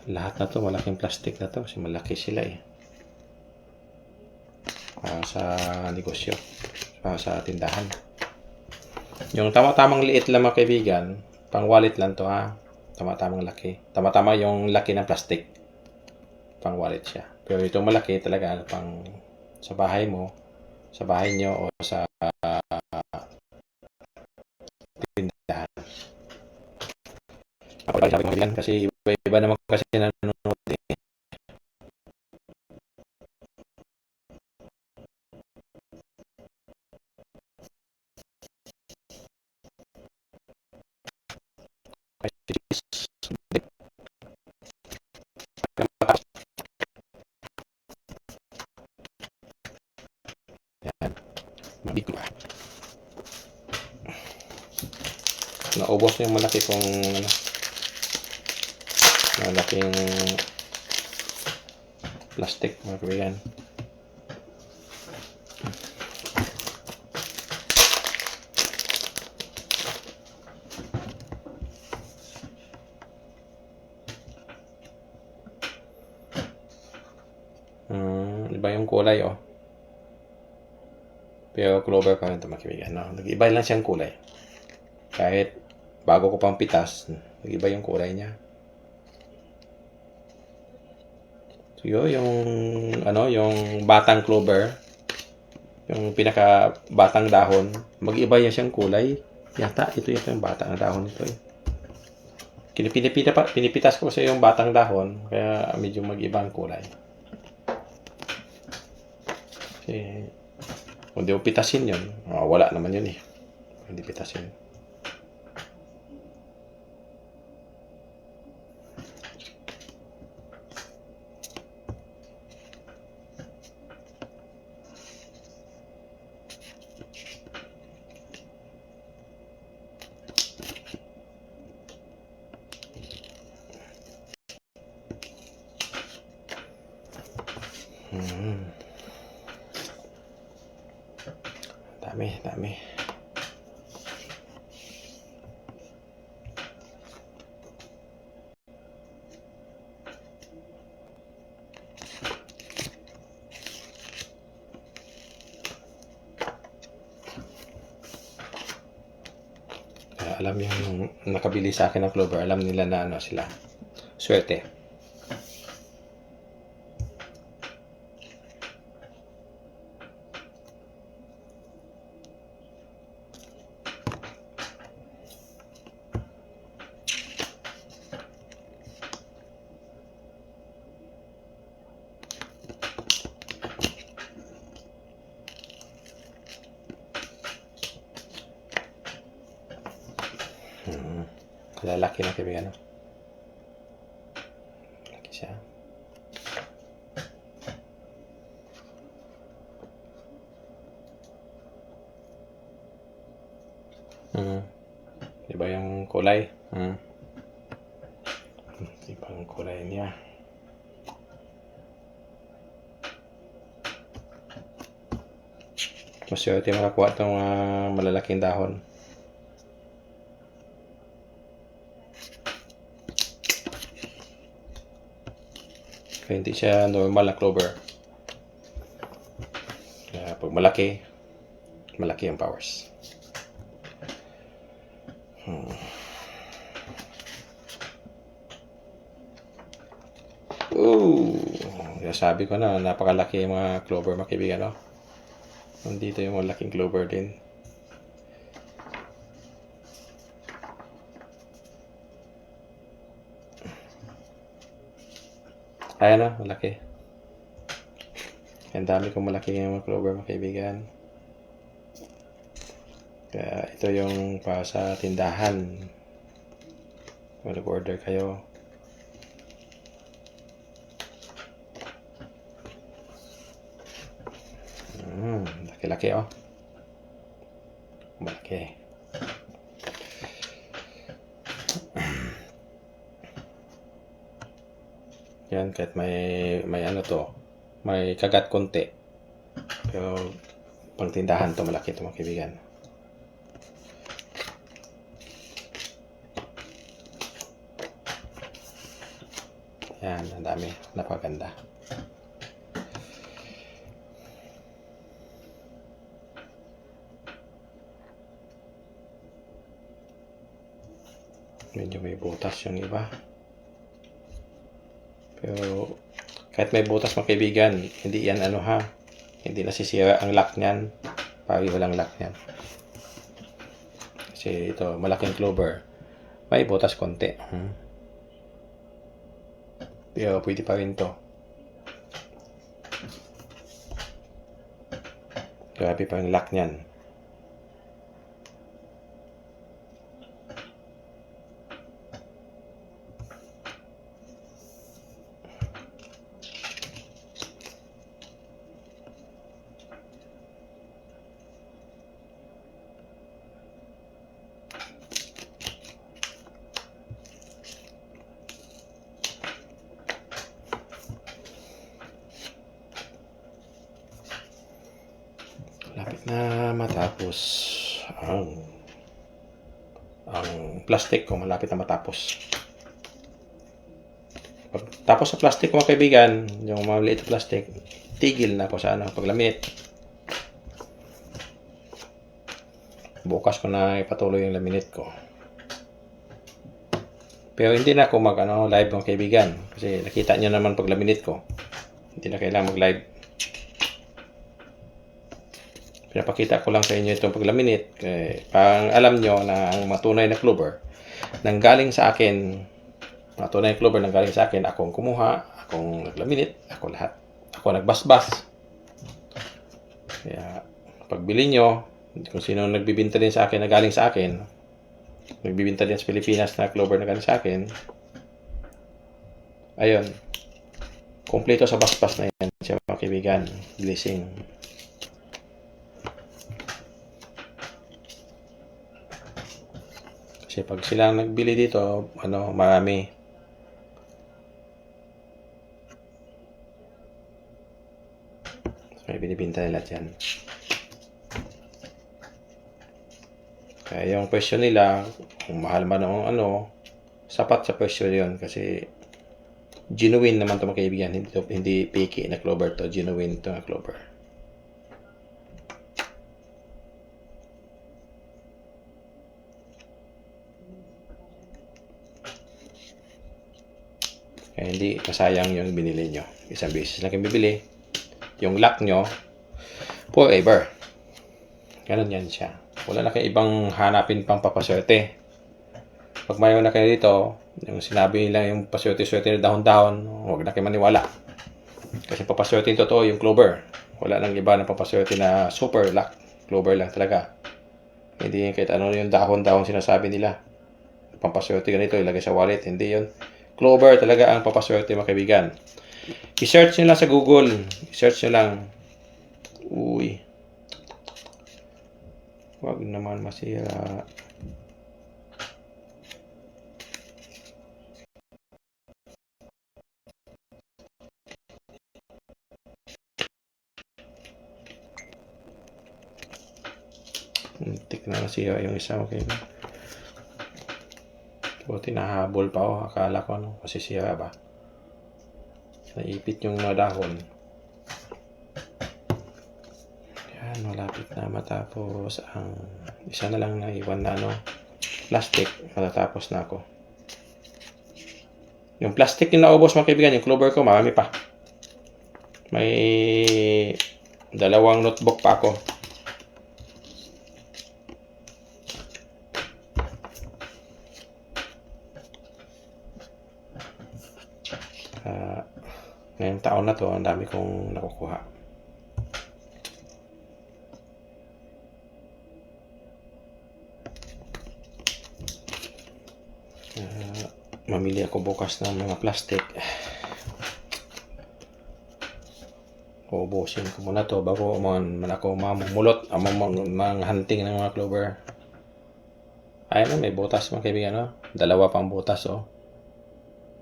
Lahat na to malaking plastic na to kasi malaki sila eh. Para sa sa negosyo, sa tindahan. Yung tama-tamang liit lang mga kaibigan, pang wallet lang to ha. Tama-tamang laki. Tama-tama yung laki ng plastic. Pang wallet siya. Pero itong malaki talaga pang sa bahay mo, sa bahay nyo o sa tindahan. Ako sabi ko kaibigan kasi iba-iba naman kasi nanonood eh. Yan. Mabig ba? Naubos yung malaki kong malaking plastic mga kaibigan. Iba yung kulay oh. Pero clover pa rin ito mga kaibigan. No? Nag-iba lang siyang kulay. Kahit bago ko pang pitas, nag-iba yung kulay niya. So yun, yung batang clover, yung pinaka batang dahon, mag-iba yan siyang kulay. Yata, ito yung batang dahon nito eh. Pinipitas ko kasi yung batang dahon, kaya medyo mag-iba ang kulay. Kasi, kung di mo pitasin yun, wala naman yun eh. Hindi pitasin. Dami. Alam yung nakabili sa akin ng clover, alam nila na ano sila. Swerte. Lalaki na kaibigan. Laki siya. Diba yung kulay? Diba yung kulay niya? Maswerte makakuha itong malalaking dahon. Kaya hindi siya normal na clover. Kaya pag malaki ang powers. Sabi ko na, napakalaki yung mga clover mga kaibigan, no? Nandito yung malaking clover din. Ayan na, malaki. Ang dami kong malaki yung mga clover mga kaibigan. Kaya ito yung para sa tindahan. Kung nag-order kayo. Laki-laki oh. Malaki. Yan, kahit may ano to, may kagat konti. Pero pang tindahan to, malaki to mga kaibigan. Yan, ang dami, napakaganda. Medyo may butas yung iba. Pero kahit may butas mga kaibigan, hindi yan ano ha. Hindi nasisira ang lock niyan. Pareho lang lock niyan. Kasi ito, malaking clover. May butas konti. Pero pwede pa rin to. Grabe pa yung lock niyan. Lapit na matapos ang plastic ko, malapit na matapos. Pag tapos sa plastic mga kaibigan, yung mga maliit na plastic, tigil na ako sa paglamit. Bukas ko na ipatuloy yung laminate ko. Pero hindi na ako live mga kaibigan kasi nakita niyo naman pag laminate ko. Hindi na kailangan mag-live. Pinapakita ko lang sa inyo itong paglaminate. Pang alam nyo na ang matunay na clover nanggaling sa akin, matunay na clover nanggaling sa akin, akong kumuha, akong naglaminate, ako lahat. Ako nagbasbas. Kaya pagbili nyo, kung sino nagbibinta din sa akin na galing sa akin, nagbibinta din sa Pilipinas na clover na galing sa akin, ayun, kompleto sa basbas na yan siya mga kaibigan. Blessing. Kasi pag sila nagbili dito, marami. May binibinta nila dyan. Kaya yung presyo nila, kung mahal man ang sapat sa presyo yun. Kasi genuine naman ito mga kaibigan. Hindi fake na clover to. Genuine ito na clover. Kaya hindi masayang yung binili nyo. Isang beses lang kayo bibili. Yung lock nyo, forever. Ganun yan siya. Wala na kayo ibang hanapin pang papaswerte. Pag mayroon na kayo dito, yung sinabi nila yung paswerte-swerte na dahon-dahon, huwag na kayo maniwala. Kasi papaswerte yung totoo, yung clover. Wala nang iba na papaswerte na super lock. Clover lang talaga. Hindi kahit ano yung dahon-dahon sinasabi nila. Pampaswerte ganito, ilagay sa wallet. Hindi yun. Clover talaga ang papaswerte mga kaibigan. I-search nyo lang sa Google. I-search nyo lang. Uy. Huwag naman masira. Tik na nasira yung isa. Okay. Buti nahabol pa ako. Akala ko masisira ba. Naipit yung mga dahon. Yan, malapit na matapos ang isa na lang na iwan na plastic. Matatapos na ako. Yung plastic yung naubos mga kaibigan, yung clover ko, marami pa. May 2 notebook pa ako. Ngayong taon na to, ang dami kong nakukuha. Mamili ako bukas ng mga plastic. Uubusin ko muna to bago man ako mamumulot ang hunting ng mga clover. Ayun may butas mga kaibigan. 2 pang butas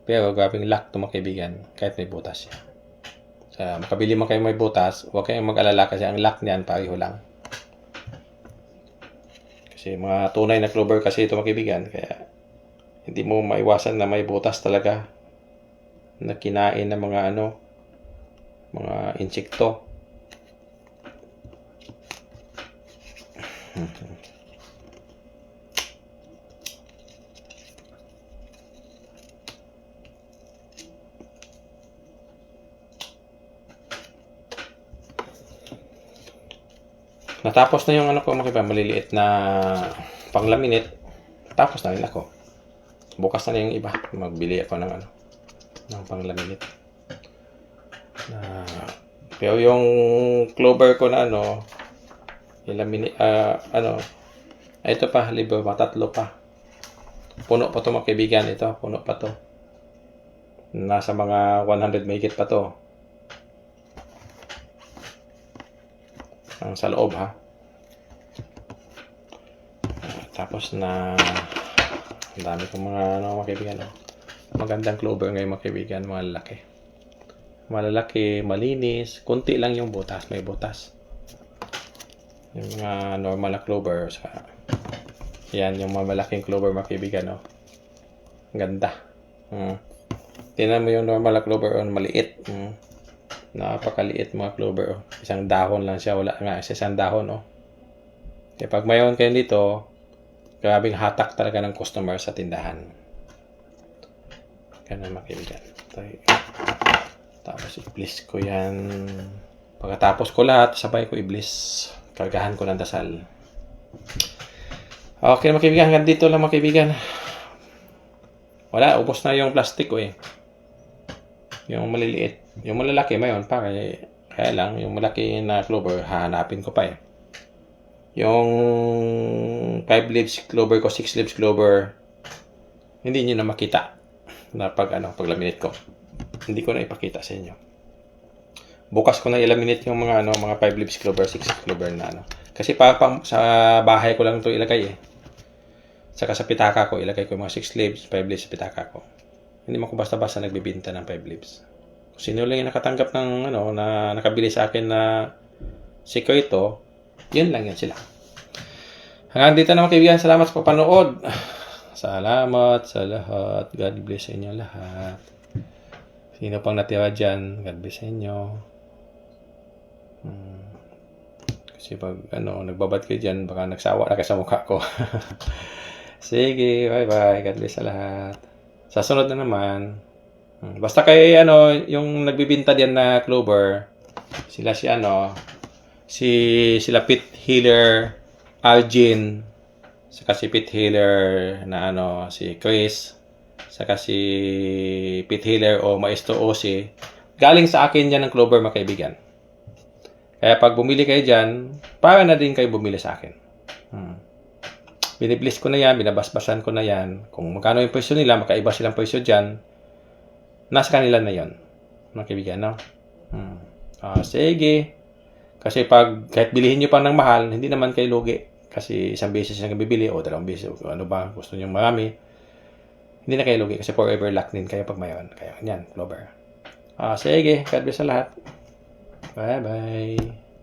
Pero grabing lock ito mga kaibigan, kahit may butas siya. Makabili man kayo may butas, huwag kayong mag-alala kasi ang lock niyan pareho lang. Kasi mga tunay na clover kasi ito mga kaibigan, kaya hindi mo maiwasan na may butas talaga na kinain ng mga mga insekto. Natapos na yung ano ko, maliliit na panglaminate. Tapos na rin ako. Bukas na yung iba. Magbili ako ng ng panglaminate. Pero yung clover ko na ito pa, libo, matatlo pa. Puno pa to mga kaibigan, ito, puno pa to. Nasa mga 100 mahigit pa to. Ang sa loob ha. Tapos na ang dami kong mga kaibigan. Magandang clover ngayon mga kaibigan, mga lalaki. Malalaki, malinis, kunti lang yung butas, may butas. Yung mga normal na clover, yan yung mga malaking clover mga kaibigan, Ang ganda. Tingnan mo yung normal na clover, maliit. Napakaliit mga clover, Isang dahon lang siya, wala nga isang dahon, Kaya pag mayroon kayo dito, grabing hatak talaga ng customer sa tindahan. Ganun mga kaibigan. Tapos i-bliss ko yan. Pagkatapos ko lahat, sabay ko i-bliss. Kargahan ko ng dasal. Okay mga kaibigan, hanggang dito lang mga kaibigan. Wala, ubos na yung plastic ko Yung maliliit. Yung malalaki mayon pa. Kaya lang, yung malaki na clover, hahanapin ko pa Yung 5 leaves clover ko, 6 leaves clover, hindi nyo na makita na pag-laminate ko. Hindi ko na ipakita sa inyo. Bukas ko na i-laminate yung mga 5 leaves clover, 6 leaves clover na Kasi sa bahay ko lang 'to ilagay Saka sa pitaka ko ilagay ko yung mga 6 leaves, 5 leaves sa pitaka ko. Hindi man ko basta-basta nagbebenta ng 5 leaves. Kung sino lang yung nakatanggap ng na nakabili sa akin na sekreto, yun lang yan sila. Hanggang dito na mga kaibigan, salamat sa panood. Salamat sa lahat. God bless sa inyo lahat. Sino pang natira dyan, God bless sa inyo. Kasi pag nagbabad kayo dyan, baka nagsawa na kayo sa mukha ko. Sige, bye-bye. God bless sa lahat. Sa sunod na naman. Basta kayo, yung nagbibinta diyan na clover, sila sila Pete Healer, Arjin, saka si Pete Healer na si Chris, saka si Pete Healer o Maestro Osi. Galing sa akin yan ng clover mga kaibigan. Kaya pag bumili kayo dyan, para na din kayo bumili sa akin. Binibliss ko na yan, binabasbasan ko na yan. Kung magkano yung presyo nila, makaiba silang presyo dyan, nasa kanila na yon mga kaibigan, sige. Kasi kahit bilihin nyo pa ng mahal, hindi naman kayo lugi. Kasi isang beses lang bibili o dalawang beses, gusto nyo marami, hindi na kayo lugi kasi forever lock din kayo pag mayroon. Kaya yan, clover. Sige, God bless sa lahat. Bye-bye.